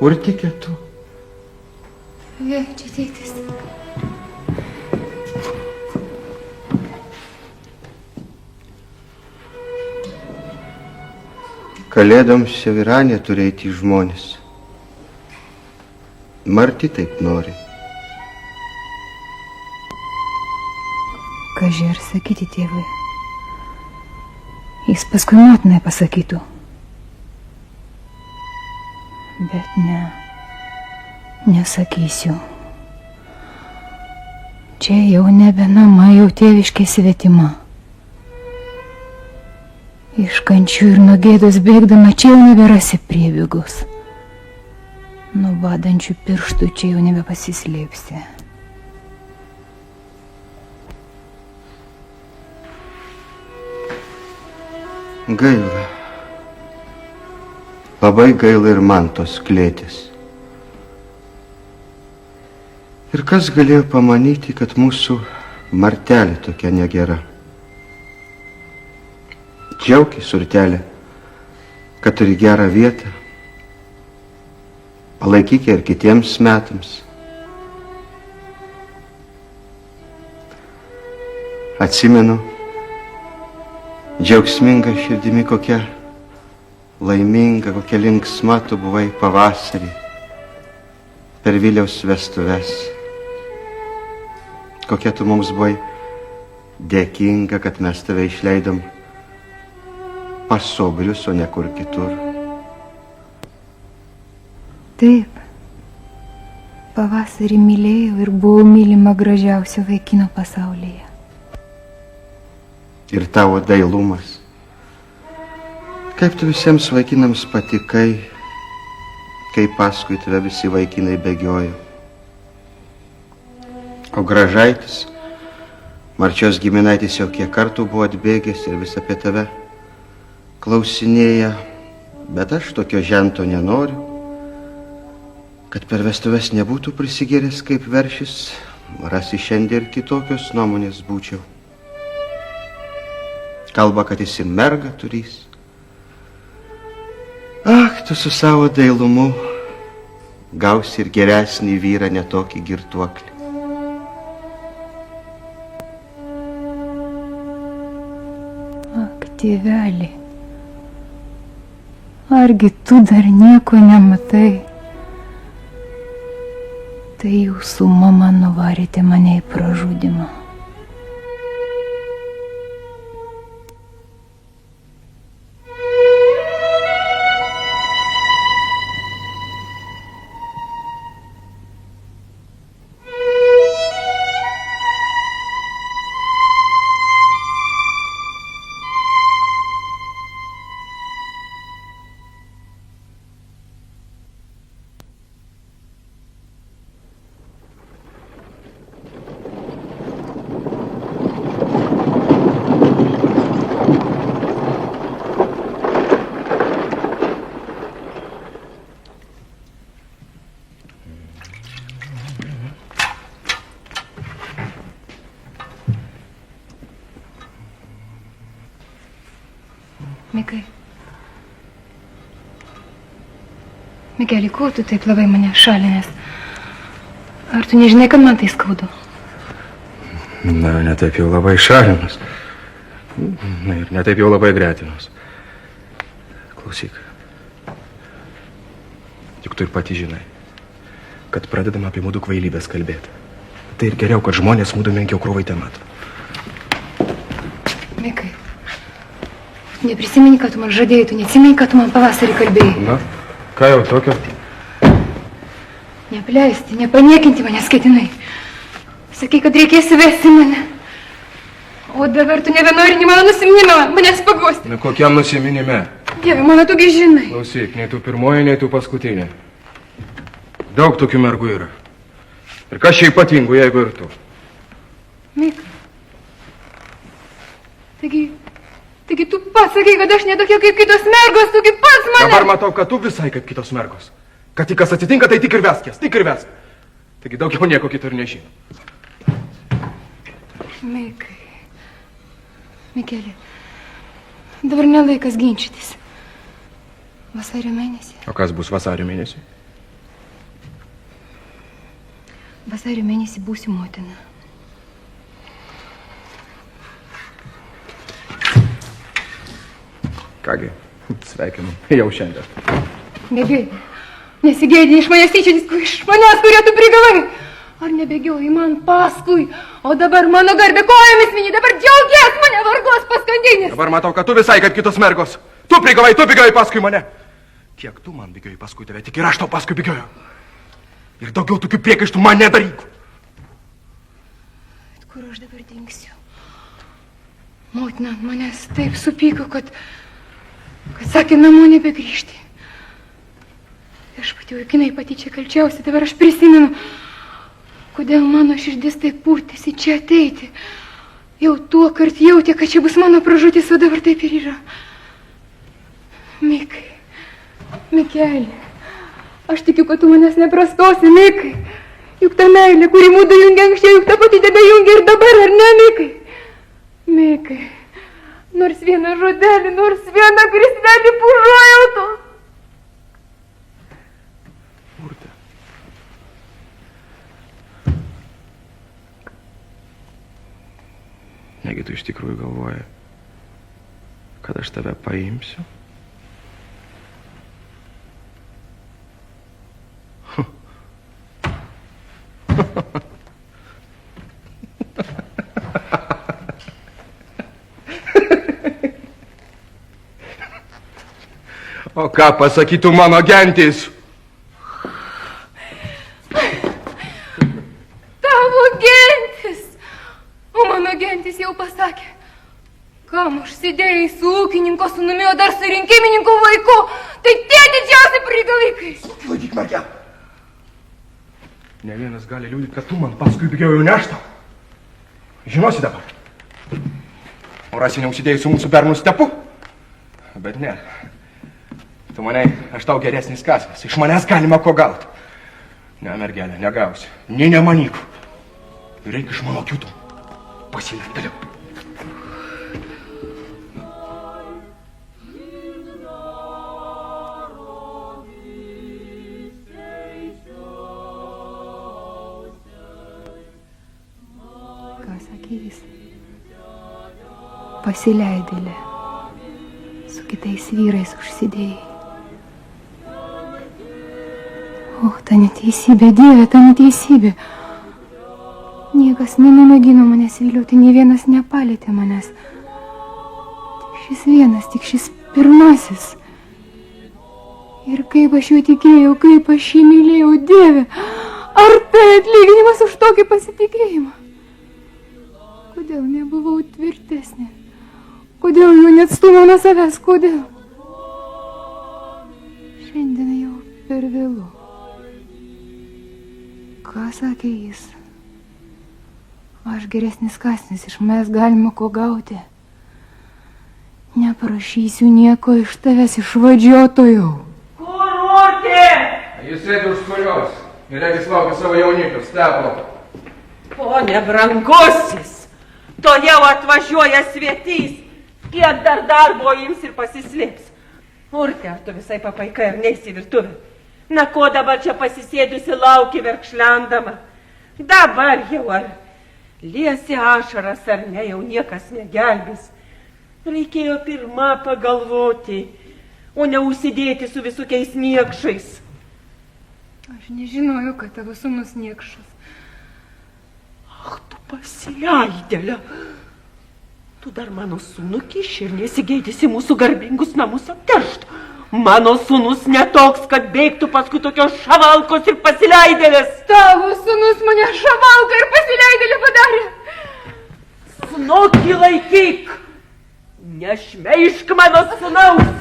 Urtikė tu. Čia tėtis. Kalėdoms Seviranė turi eiti žmonės. Marti taip nori. Kaži ir sakyti tėvui. Jis paskui motinai pasakytų. Bet ne, nesakysiu. Čia jau nebe nama, jau tėviškė svetima. Iš kančių ir nuo gėdos bėgdama čia jau neberasi priebėgos. Nuo badančių pirštų čia jau nebepasislėpsi. Gaila. Labai gaila ir man tos klėtis. Ir kas galėjo pamanyti, kad mūsų Martelė tokia negera. Džiaukis, Urtelė, kad turi gerą vietą. Palaikyk ir kitiems metams. Atsimenu, džiaugsminga širdimi kokia laiminga, kokia linksma tu buvai pavasarį per Viliaus vestuves. Kokia tu mums buvai dėkinga, kad mes tave išleidom pas Sobrius, o ne kur kitur. Taip, pavasarį mylėjau ir buvau mylima gražiausio vaikino pasaulyje. Ir tavo dailumas. Kaip tu visiems vaikinams patikai, kai paskui tave visi vaikinai bėgiojo. O Gražaitis, Marčios giminaitis jau kiek kartų buvo atbėgęs ir vis apie tave klausinėja, bet aš tokio žento nenoriu, kad per vestuves nebūtų prisigėręs kaip veršis, rasi šiandien ir kitokios nuomonės būčiau. Kalba, kad jis ir mergą turys. Ach, tu su savo dailumu gausi ir geresnį vyrą, netokį girtuoklį. Ak, tėveli, argi tu dar nieko nematai? Tai jūsų mama nuvarėte mane į pražudimą. Mikai. Mikeli, ko tu taip labai mane šalinęs? Ar tu nežinai, kad man tai skaudu? Na, netaip jau labai šalinas. Na ir netaip jau labai gretinas. Klausyk. Juk tu ir pati žinai, kad pradedam apie mūdų kvailybės kalbėti. Tai ir geriau, kad žmonės mūdų menkiau krūvaitę mato. Mikai. Neprisimeni, kad tu man žadėjai, tu neatsimeni, kad tu man pavasarį kalbėjai. Na, ką jau tokio? Neapleisti, nepaniekinti manęs ketinai. Sakai, kad reikės vesti mane. O dabar tu nebenori nei mano nusiminimą manęs paguosti. Na, kokiam nusiminime? Dieve, mano tugi žinai. Klausyk, nei tu pirmoji, nei tu paskutinė. Daug tokių mergų yra. Ir kas čia ypatingų, jeigu ir tu? Mika. Taigi tu pats sakai, kad aš netokia kaip kitos mergos, tu kaip pats mane. Dabar matau, kad tu visai kaip kitos mergos. Kad tik kas atsitinka, tai tik ir veskės, tik ir vesk. Taigi daugiau nieko kito ir nežino. Mikai. Mikeli, dabar nelaikas ginčytis. Vasario mėnesį. O kas bus vasario mėnesį? Vasario mėnesį būsiu motina. Kągi, sveikinu, jau šiandien. Nebėgi, nesigėdi iš manęs tyčiotis, iš manęs, kurie tu prigavai. Ar nebėgioji man paskui? O dabar mano garbė kojomis mini, dabar džiaugies mane vargos paskandinis. Dabar matau, kad tu visai kaip kitos mergos. Tu bėgiojai paskui mane. Kiek tu man bėgiojai paskui tave, tik ir aš tau paskui bėgioju. Ir daugiau tokių priekaištų man nedaryk. Bet kur aš dabar dingsiu? Motina ant manęs taip supyko, kad sakė namo nebegrįžti. Aš pati vaikinai patyčia kalčiausi, dabar aš prisimenu, kodėl mano širdis taip purtėsi čia ateiti. Jau tuo kart jautė, kad čia bus mano pražūtis, o dabar taip ir yra. Mikai, Mikelė, aš tikiu, kad tu manęs neprastosi, Mikai. Juk ta meilė, kuri mūdu jungia anksčiau, juk ta pati tebe jungia ir dabar, ar ne, Mikai? Mikai, nors vieną žodelį, nors vieną kristelį užuojautos. Urte. Negi tu iš tikrųjų galvoji, kad aš tave paimsiu? O ką pasakytų mano gentis? Tavo gentis! O mano gentis jau pasakė, kam užsidėjai su ūkininko sūnumi, o dar su rinkimininko vaiku. Tai tie didžiausi prigalikai. Laikyk mergelę. Ne vienas gali liūdėti, kad tu man paskui bėgiojau neštą. Žinosi dabar. O rasi neužsidėjai su mūsų bernų stepu? Bet ne. Tu manai, aš tau geresnis kaskas. Iš manęs galima ko gauti. Ne, mergelė, negausi. Nė nemanyk. Reikia iš mano kiūtų. Pasileidėliau. Ką sakė jis? Pasileidėlė. Su kitais vyrais užsidėjai. O, ta neteisybė, Dieve, ta neteisybė. Niekas nemėgino manęs vilioti, nė vienas nepalėtė manęs. Tik šis vienas, tik šis pirmasis. Ir kaip aš juo tikėjau, kaip aš jį mylėjau, Dieve. Ar tai atlyginimas už tokį pasitikėjimą? Kodėl nebuvau tvirtesnė? Kodėl jo neatstumo nuo savęs? Kodėl? Šiandien jau per vėlu. Ką sakė jis? Aš geresnis kasnis, iš manęs galima ko gauti. Neprašysiu nieko iš tavęs, išvadžiotojau. Kur Urtė? Jis sėdi už kurios ir regis laukia savo jaunikio, Stepo. Pone brangusis, to jau atvažiuoja svietys. Kiek dar darbo ims ir pasislėps. Urtė, ar tu visai papaika ir neisi virtuvę? Na, ko dabar čia pasisėdusi lauki verkšlendama? Dabar jau ar liesi ašaras, ar ne, jau niekas negelbės. Reikėjo pirma pagalvoti, o ne užsidėti su visokiais niekšais. Aš nežinojau, kad tavo sūnus niekšas. Ach, tu pasileidėlė. Tu dar mano sūnų kiši ir nesigėdysi mūsų garbingus namus apteršt. Mano sūnus netoks, kad bėgtų paskui tokios šavalkos ir pasileidėlės. Tavo sūnus mane šavalką ir pasileidėlę padarė. Snukį laikyk. Nešmeišk mano sūnaus.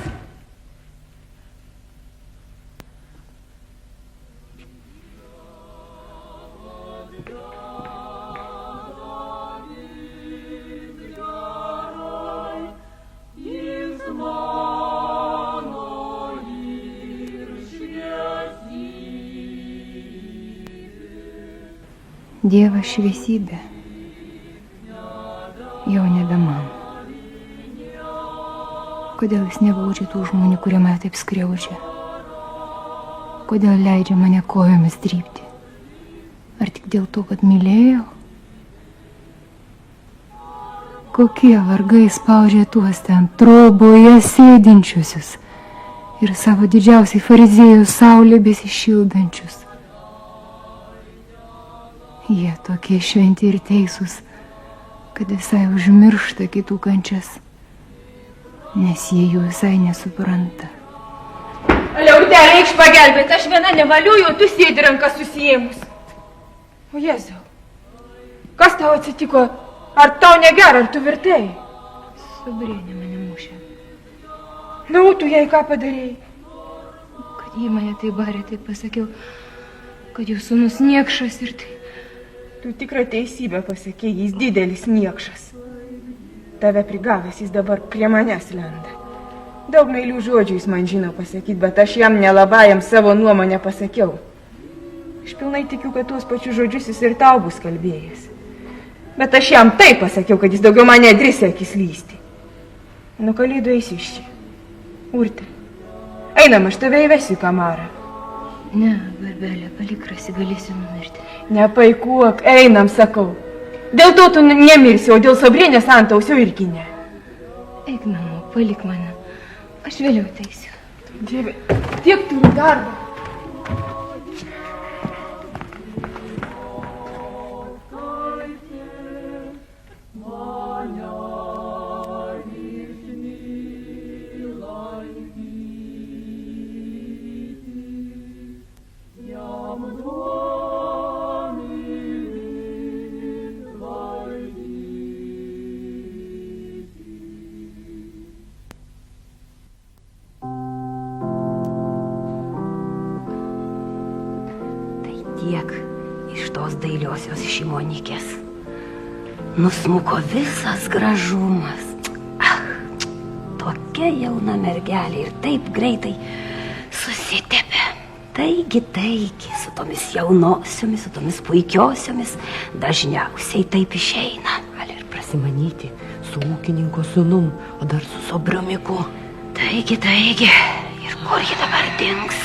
Dievas šviesybė. Jau nebe man. Kodėl jis nebaudžia tų žmonių, kurie mane taip skriaudžia? Kodėl leidžia mane kojomis trypti? Ar tik dėl to, kad mylėjau? Kokie vargai spaudžia tuos ten troboje sėdinčiusius ir savo didžiausiai fariziejų saulė besišildančius. Jie tokie šventi ir teisūs, kad visai užmiršta kitų kančias, nes jie jų visai nesupranta. Liaudė, eikš pagelbėti, aš viena nevaliuoju, o tu sėdi ranką susijėmus. O Jėzau, kas tau atsitiko? Ar tau negera, ar tu vertėjai? Sobrienė mane mušė. Nu, tu jai ką padarėjai? Kad jį mane tai barė, tai pasakiau, kad jų sūnus niekšas ir tai. Tu tikrą teisybę pasakėjai, jis didelis niekšas. Tave prigavęs, jis dabar prie manęs lenda. Daug meilių žodžių jis man žino pasakyti, bet aš jam nelabai jam savo nuomonę pasakiau. Aš pilnai tikiu, kad tuos pačius žodžius jis ir tau bus kalbėjęs. Bet aš jam taip pasakiau, kad jis daugiau mane drįsė akis lysti. Nu, Kalėdų eisi iš čia. Urte, einam, aš tave įvesiu į kamarą. Ne, Barbelė, palik rasi, galėsi numirti. Nepaikuok, einam, sakau. Dėl to tu nemirsi, o dėl Sobrienės antausio irgi ne. Eik namo, palik mane. Aš vėliau teisiu. Dieve, tiek turiu darbą. Tiek iš tos dailiosios šimonikės nusmuko visas gražumas. Tokia jauna mergelė ir taip greitai susitepė. Taigi, su tomis jaunosiomis, su tomis puikiosiomis dažniausiai taip išeina. Gali ir prasimanyti su ūkininko sūnum, o dar su Sobriumiku. Taigi, ir kur ji dabar dings?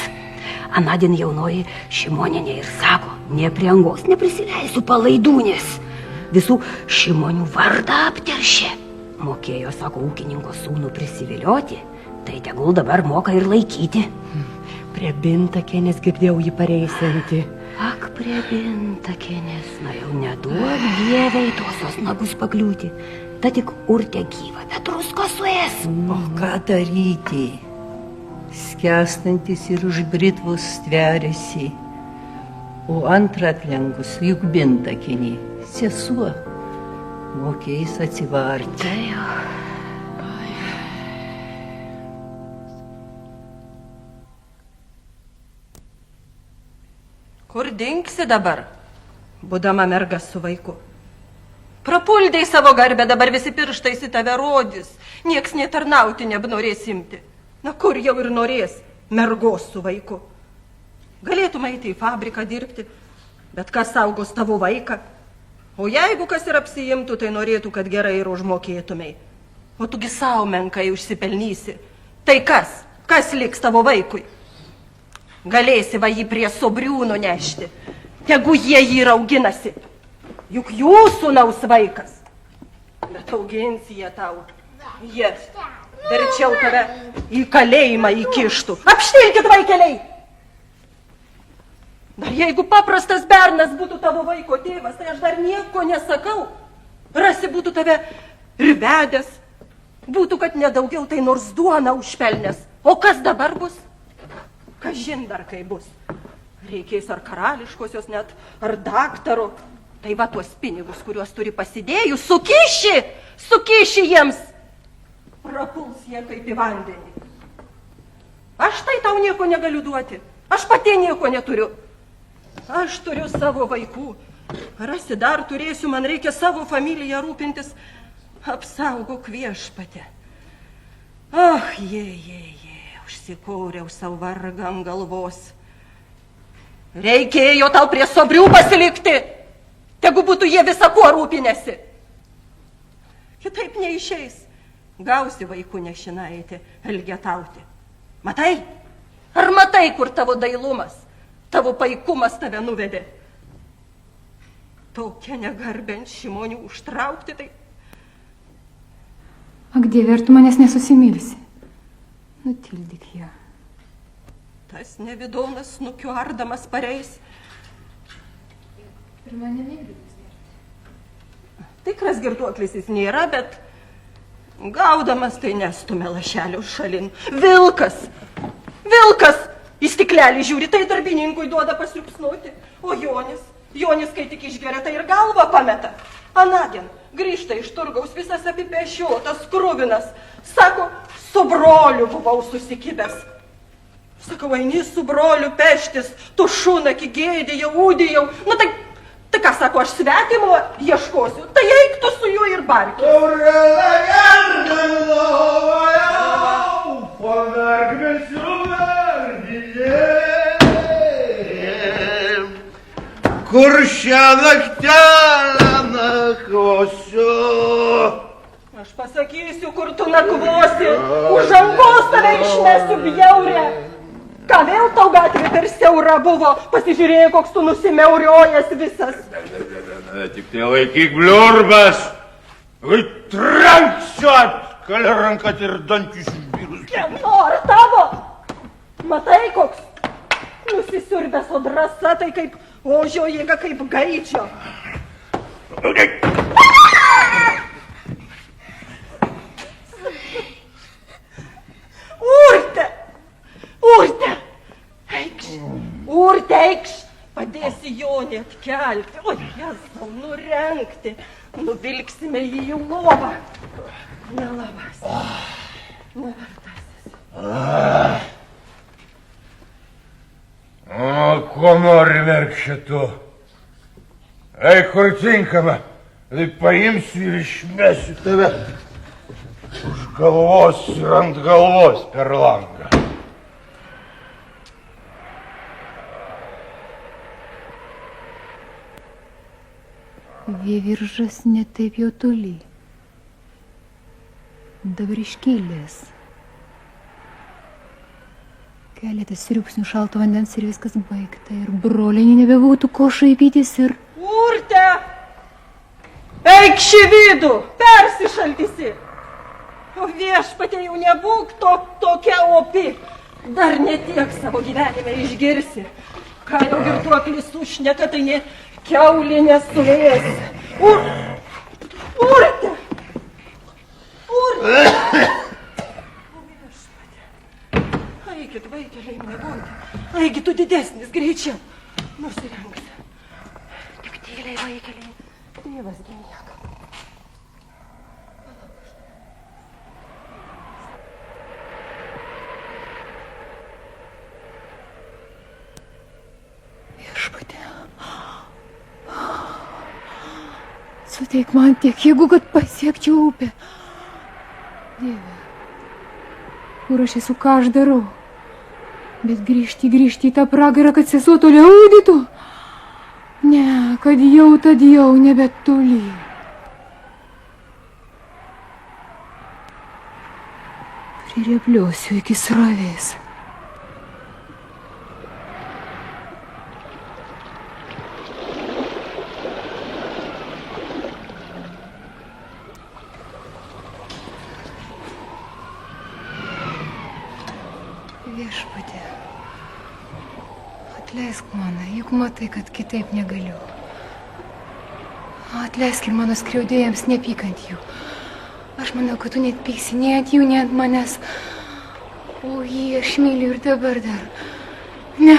Anadien jaunoji Šimonienė ir sako, ne prie angos neprisileisiu palaidūnės. Visų Šimonių vardą apteršė. Mokėjo, sako, ūkininko sūnų prisivilioti, tai tegul dabar moka ir laikyti. Prie Bintakienės girdėjau jį pareisianti. Ak, prie Bintakienės, na jau neduok Dieve į tosios nagus pakliūti. Ta tik Urtė gyva, bet drusko suės. O ką daryti? Skęstantis ir už britvus stveriasi, o antrą atlenkus juk Bintakienė, sesuo, mokės atsivarti. Kur dingsi dabar, būdama mergas su vaiku? Prapuldei savo garbę, dabar visi pirštais į tave rodys, nieks netarnauti nebenorės imti. Na kur jau ir norės mergos su vaiku? Galėtum eiti į fabriką dirbti, bet kas saugos tavo vaiką? O jeigu kas ir apsiimtų, tai norėtų, kad gerai ir užmokėtumei. O tugi savo menkai užsipelnysi. Tai kas? Kas liks tavo vaikui? Galėsi va jį prie Sobrių nunešti. Tegu jie jį rauginasi. Juk jūsų naus vaikas. Bet auginsi jie tau. Jie verčiau tave į kalėjimą įkištų. Apštilkit, vaikeliai! Dar jeigu paprastas bernas būtų tavo vaiko tėvas, tai aš dar nieko nesakau. Rasi būtų tave ir vedęs. Būtų, kad nedaugiau tai nors duona užpelnės. O kas dabar bus? Kažin dar kai bus. Reikės ar karališkosios net, ar daktaro. Tai va tuos pinigus, kuriuos turi pasidėjus, sukiši jiems. Prapuls jie kaip į vandenį. Aš tai tau nieko negaliu duoti. Aš pati nieko neturiu. Aš turiu savo vaikų. Rasi dar turėsiu, man reikia savo familiją rūpintis. Apsaugok Viešpatie. Užsikūriau savo vargą ant galvos. Reikėjo tau prie Sobrių pasilikti. Tegu būtų jie visa kuo rūpinėsi. Kitaip neišeis. Gausi vaikų nešinaitį, elgetauti. Matai? Ar matai, kur tavo dailumas, tavo paikumas tave nuvedė? Tokia negarbė ant Šimonių užtraukti, tai... Ak, Dieve, ar tu manęs nesusimilsi? Nutildyk ją. Tas nevidonas snukiu ardamas pareis. Ir mane myli. Tikras girtuoklis jis nėra, bet gaudamas tai nestumia lašelių šalin. Vilkas! Vilkas! Į stiklelį žiūri, tai darbininkui duoda pasriupsnuoti. O Jonis, kai tik išgeria, tai ir galvą pameta. Anadien grįžta iš turgaus, visas apipešiotas, kruvinas. Sako, su broliu buvau susikibęs. Sakau, eini su broliu peštis, tu šunaki gėdėjau, ūdėjau. Nu tai ką sako, aš svetimo ieškosiu, tai eik tu su juo ir barkis. Kur šią naktelę nakvosiu? Aš pasakysiu, kur tu nakvosi, už angos tave išmesiu bjaurę. Ką vėl tau gatvė per siaura buvo, pasižiūrėjai, koks tu nusimeuriojęs visas. Tik tai laikyk bliurbas, kai trenksiu atkalę rankat ir dantis išbyrus. Kieno, ar tavo? Matai, koks nusisiurbęs, o drąsa tai kaip ožio jėga, kaip gaičio. Urte! Urte, eikš! Padėsi Jonį atkelti. O, Jėzau, nurengti. Nuvilksime jį į lovą. Nelavasis. Nevertasis. O, ko nori verkšė tu? Eik, kur tinkama. Tai paimsiu ir išmesiu tave už galvos ir ant galvos per langą. Vieviržas netaip jau toli. Dabar iškilęs. Keletas sriupsnių šalto vandens ir viskas baigta. Ir broliai nebebūtų ko šaipytis ir... Urte! Eik šį vidų! Persišaldysi! O viešpatie, jau nebūk tokia opi. Dar netiek savo gyvenime išgirsi. Ką jau girtuoklis užšneka, tai ne... Kiaulė nesuvės. Urte! Urte! Eikit, vaikeliai, miegoti. Eigi, tu didesnis, greičiau. Nusirengs. Tik tyliai, vaikeliai. Dievas gimieka. Viešpatie. Suteik man tiek jėgų, kad pasiekčiau upę. Dieve, kur aš esu, ką aš darau? Bet grįžti į tą pragarą, kad sesuo toliau ūdytų? Ne, kad jau nebetoli. Prirebliosiu iki srovės. Viešpatie, atleisk mane, juk matai, kad kitaip negaliu. Atleisk ir mano skriaudėjams, nepykant jų. Aš manau, kad tu net pyksi, nei ant jų, nei ant manęs. O jį aš myliu ir dabar dar. Ne,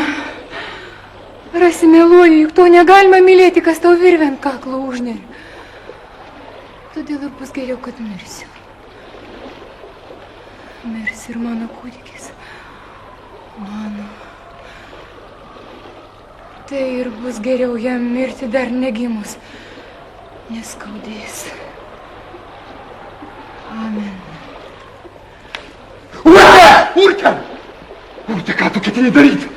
rasi meluoju, juk to negalima mylėti, kas tau virvę ant kaklo užneri. Todėl ir bus geriau, kad mirsiu. Mirs ir mano kūdikis. Mano. Tai ir bus geriau jam mirti dar negimus. Neskaudės. Amen. Urte! Urte, ką tu ketini daryti?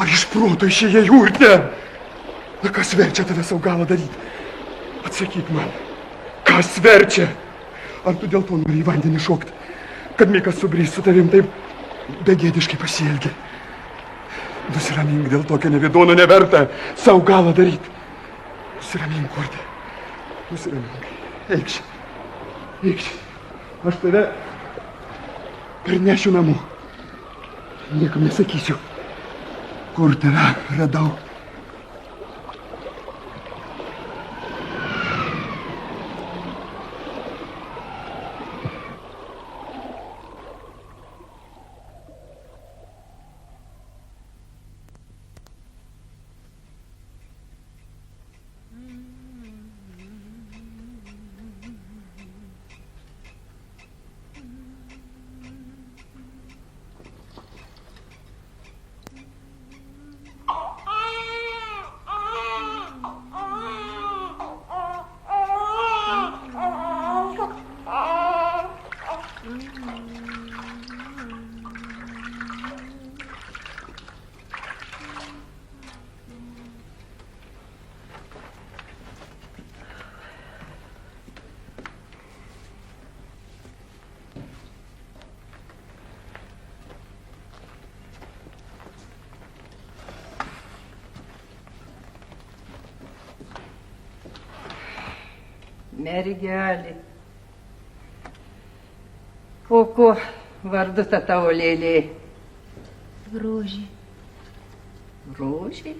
Ar iš proto išėjai, Urte? Na, kas verčia tave savo galą daryti? Atsakyk man, kas verčia? Ar tu dėl to nori į vandenį šokti, kad Mikas sugrįž su tavim taip begėdiškai pasielgė? Nusiramink, dėl tokio nevidono neverta savo galą daryti. Nusiramink, Urte. Nusiramink. Eikš. Eikš. Aš tave parnešiu namo. Niekam nesakysiu, kur tave radau. Mergelė. O ko vardu ta tavo lėlė? Rožė. Rožė?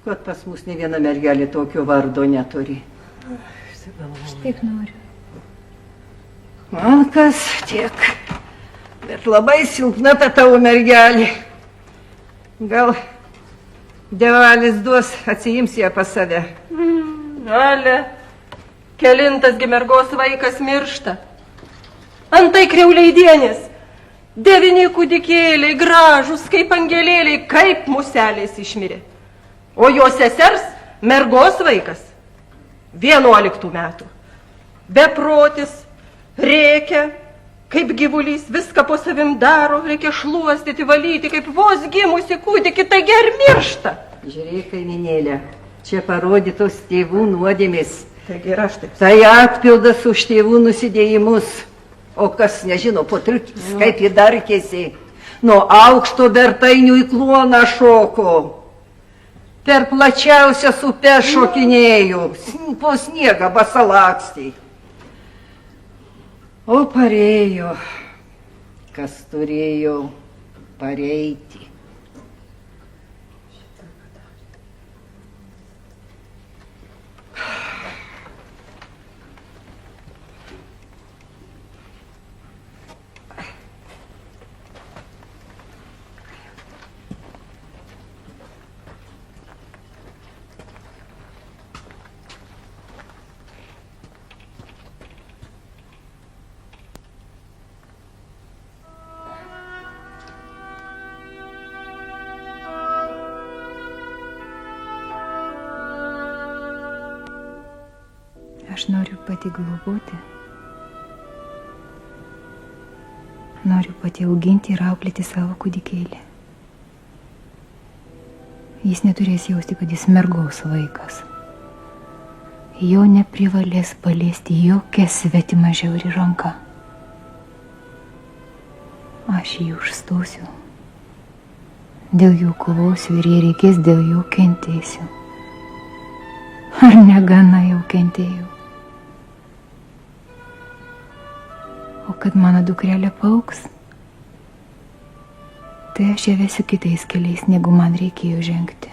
Kad pas mus ne viena mergelė tokio vardo neturi. Aš taip noriu. Man kas tiek. Bet labai silpna ta tavo mergelė. Gal Dievalis duos, atsiims ją pas save. Ale, kelintas gi mergos vaikas miršta. Antai kriauleidienės. 9 kūdikėliai, gražus kaip angelėliai, kaip muselės išmirė. O jo sesers mergos vaikas 11 metų. Beprotis, rėkia, kaip gyvulys, viską po savim daro, reikia šluostyti, valyti, kaip vos gimusi kūdikį, taigi ir miršta. Žiūrėk, kaiminėlė, čia parodytos tėvų nuodėmės. Taigi ir aš taip. Tai atpildas už tėvų nusidėjimus. O kas nežino, potrukis, kaip jį darkėsi. Nuo aukšto bertainių į kluoną šoko. Per plačiausias upes šokinėjau, po sniegą basalakstį. O parėjo, kas turėjo pareiti. Aš noriu pati globoti. Noriu pati auginti ir auklėti savo kūdikėlį. Jis neturės jausti, kad jis mergos vaikas. Jo neprivalės paliesti jokia svetima žiauri ranka. Aš jį užstosiu. Dėl jų kovosiu ir jei reikės, dėl jų kentėsiu. Ar negana jau kentėjau? O kad mano dukrelė paaugs, tai aš ją vesiu kitais keliais, negu man reikėjo žengti.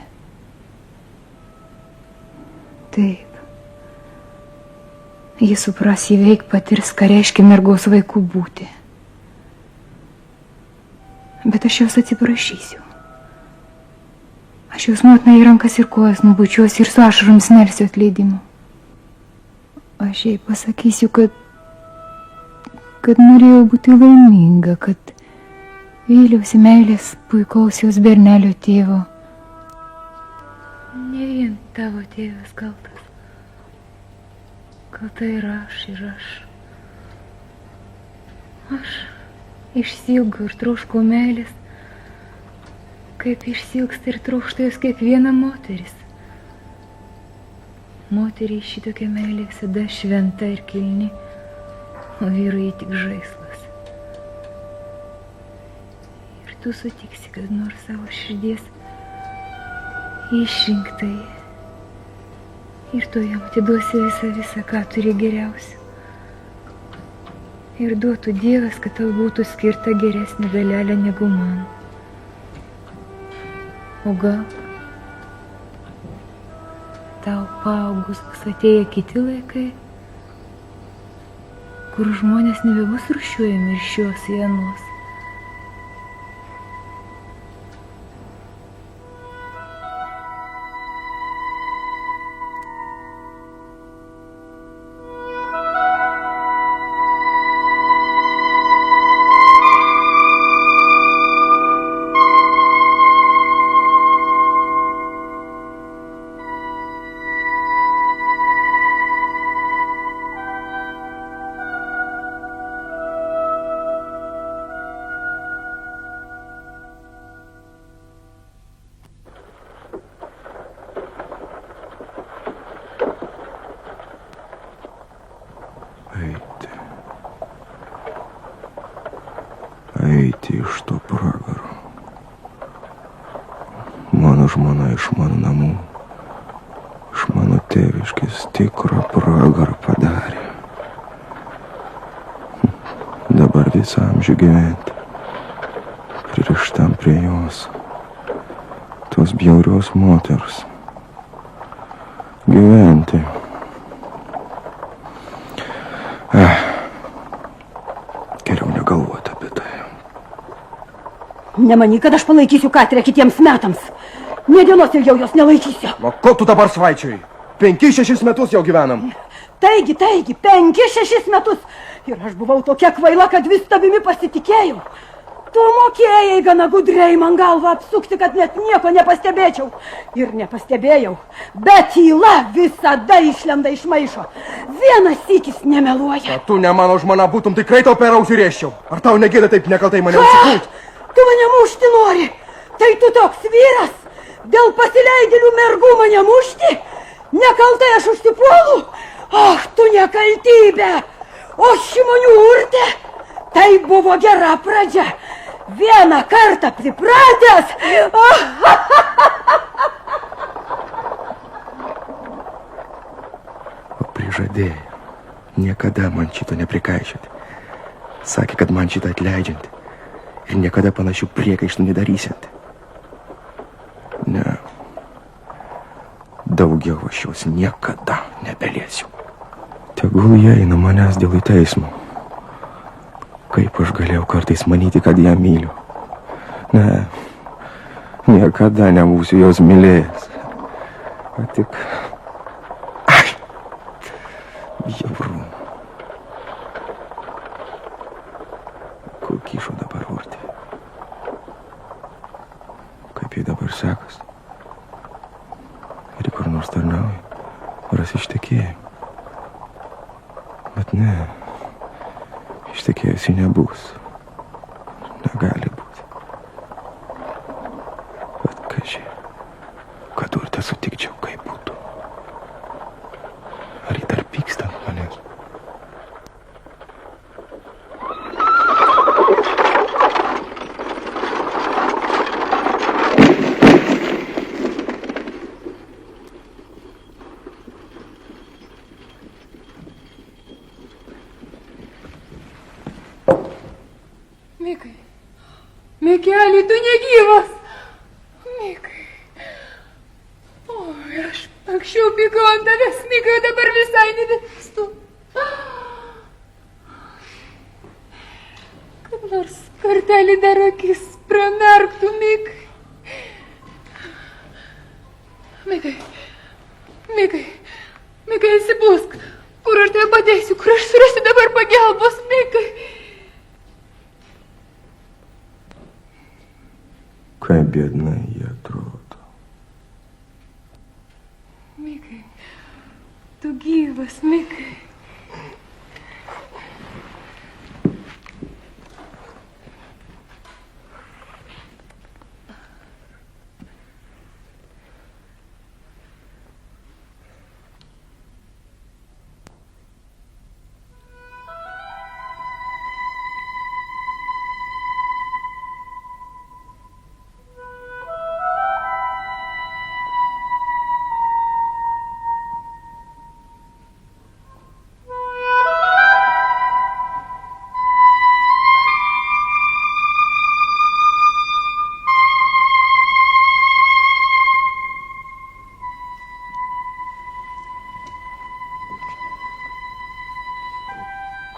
Taip. Ji supras, įveik patirs, ką reiškia mergos vaikų būti. Bet aš jos atsiprašysiu. Aš jos motinai į rankas ir kojas nubučiuosiu ir su ašaromis melsiu atleidimo. Aš jai pasakysiu, kad norėjau būti laiminga, kad vyliausi meilės puikaus jos bernelio tėvo. Ne vien tavo tėvas kaltas. Kalta ir aš. Aš išsiilgau ir troškau meilės, kaip išsiilgsta ir trokšta jos kiekviena moteris. Moteriai šitokia meilė visada šventa ir kilni, o vyrui tik žaislas. Ir tu sutiksi, kad nors savo širdies išrinktai. Ir tu jam atiduosi visą, ką turi geriausia. Ir duotų Dievas, kad tau būtų skirta geresnė dalelė negu man. O gal tau paaugus bus atėję kiti laikai, kur žmonės nebebus rūšiuojami iš šios į anos. Eiti iš to pragaro. Mano žmona iš mano namų, iš mano tėvės. Vyriškis tikrą pragarą padarė. Dabar visą amžių gyventi. Pririštam prie jos. Tos bjaurios moters. Gyventi. Geriau negalvoti apie tai. Nemanyk, kad aš palaikysiu Katrę kitiems metams. Nė dienos ilgiau jos nelaikysiu. O ko tu dabar svaičiai? 5-6 metus jau gyvenam. Taigi, 5-6 metus. Ir aš buvau tokia kvaila, kad vis tavimi pasitikėjau. Tu mokėjai gana gudriai man galvą apsukti, kad net nieko nepastebėčiau. Ir nepastebėjau. Bet tyla visada išlenda iš maišo. Vienas sykis nemeluoja. Kad tu ne mano žmona būtum, tikrai tau per ausį rėžčiau. Ar tau negėda taip nekaltai mane užsipult? Tu mane mušti nori? Tai tu toks vyras? Dėl pasileidėlių mergų mane mušti? Nekaltai aš užsipuolu? Ach, tu nekaltybė! O šimonių urtė? Tai buvo gera pradžia. Vieną kartą pripratęs. O prižadėjo niekada man šito neprikaišyti. Sakė, kad man šitą atleidžianti. Ir niekada panašių priekaištų nedarysianti. Ne. Daugiau aš jos niekada nebeliesiu. Tegul jie eina manęs dėl į teismą. Kaip aš galėjau kartais manyti, kad ją myliu. Ne, niekada nebūsiu jos mylėjęs. O tik... Ai, bjauru. Kur kyšo dabar urtė? Kaip jai dabar sekas? Ir kur nors tarnauja? Ras ištekėjo. Bet ne, ištekėjusi nebus. Negali būti. Bet kaži, kad urtę sutikčiau, kaip būtų. Ar jį dar pyksta ant manęs? Mikai. Mikeli, tu negyvas. Mikai. Oi, aš anksčiau pykau ant tavęs, Mikai, dabar visai nebepykstu. Kad nors kartelį dar akis pramerktų, Mikai. Mikai. Mikai. Mikai, atsibūsk. Kur aš tave padėsiu, kur aš surasiu dabar pagelbos, Mikai. Kaip biedna jie atrodo. Mikai, tu gyvas, Mikai.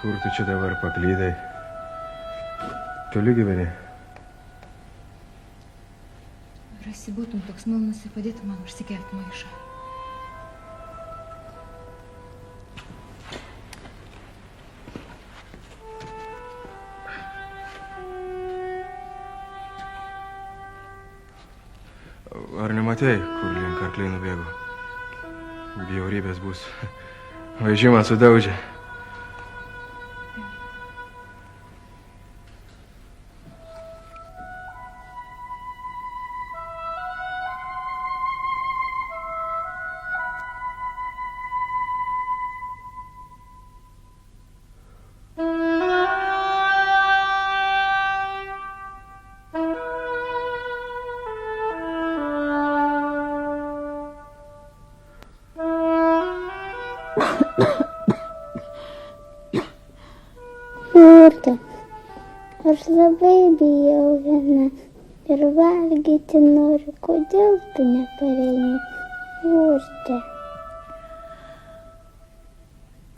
Kur tu čia dabar paklydai? Toli gyveni? Rasi būtum toks malnus ir padėtum man užsikelti maišą. Ar nematei, kur link arkliai nubėgo? Bjaurybės bus. Vežimą sudaužė. Urte, aš labai bijau viena ir valgyti noriu. Kodėl tu nepareini, Urte?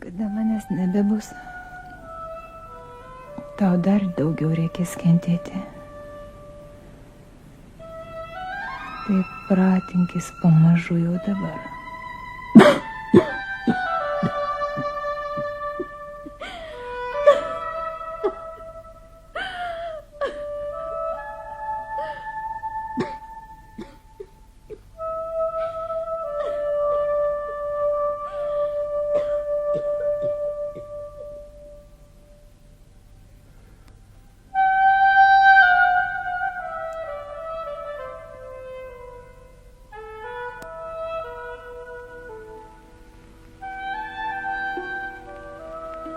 Kada manęs nebebus, tau dar daugiau reikės kentėti. Tai pratinkis pamažu jau dabar.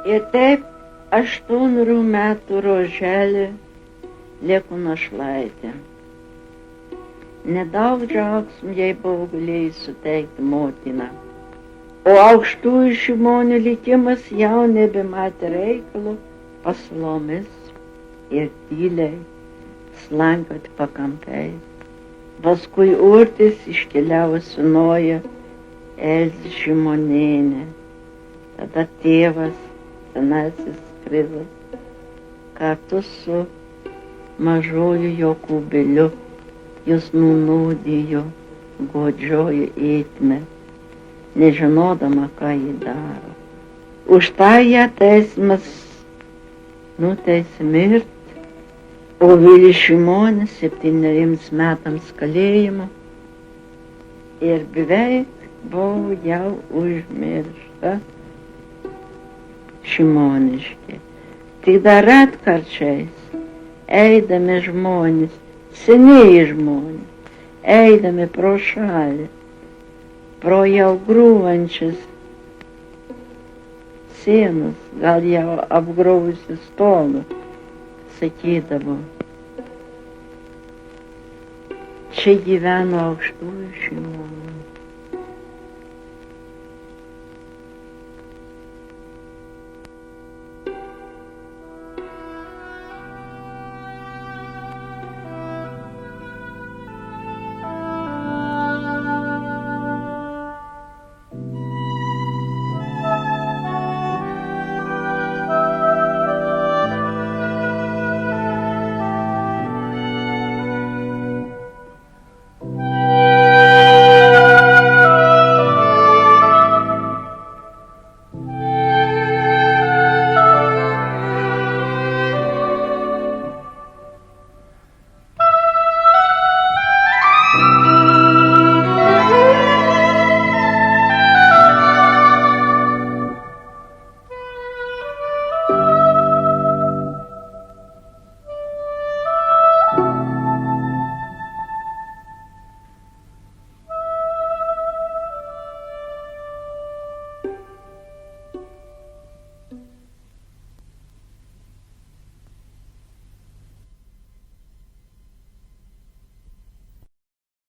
Ir taip 8 metų roželė lieku našlaitė. Nedaug džiaugsmų jai buvo galėjus suteikti motina. O aukštųjų šimonių likimas jau nebematė reikalo paslomis ir tyliai slankioti pakampiais. Paskui Urtės iškeliavo sunoja Elzė Šimonienė. Tada tėvas, senasis Krizas, kartu su mažoju Jokūbeliu jūs nunūdijo godžioji eitme, nežinodama, ką jį daro. Už tą ją teismas nuteisė mirti, o Vilis Šimonis 7 metams kalėjimo ir beveik buvo jau užmiršta Šimoniškė. Tik dar retkarčiais, eidami žmonės, senieji žmonės, eidami pro šalį, pro jau grūvančias sienas, gal jau apgrauvusi stogą, sakydavo, čia gyveno aukštųjų Šimonių.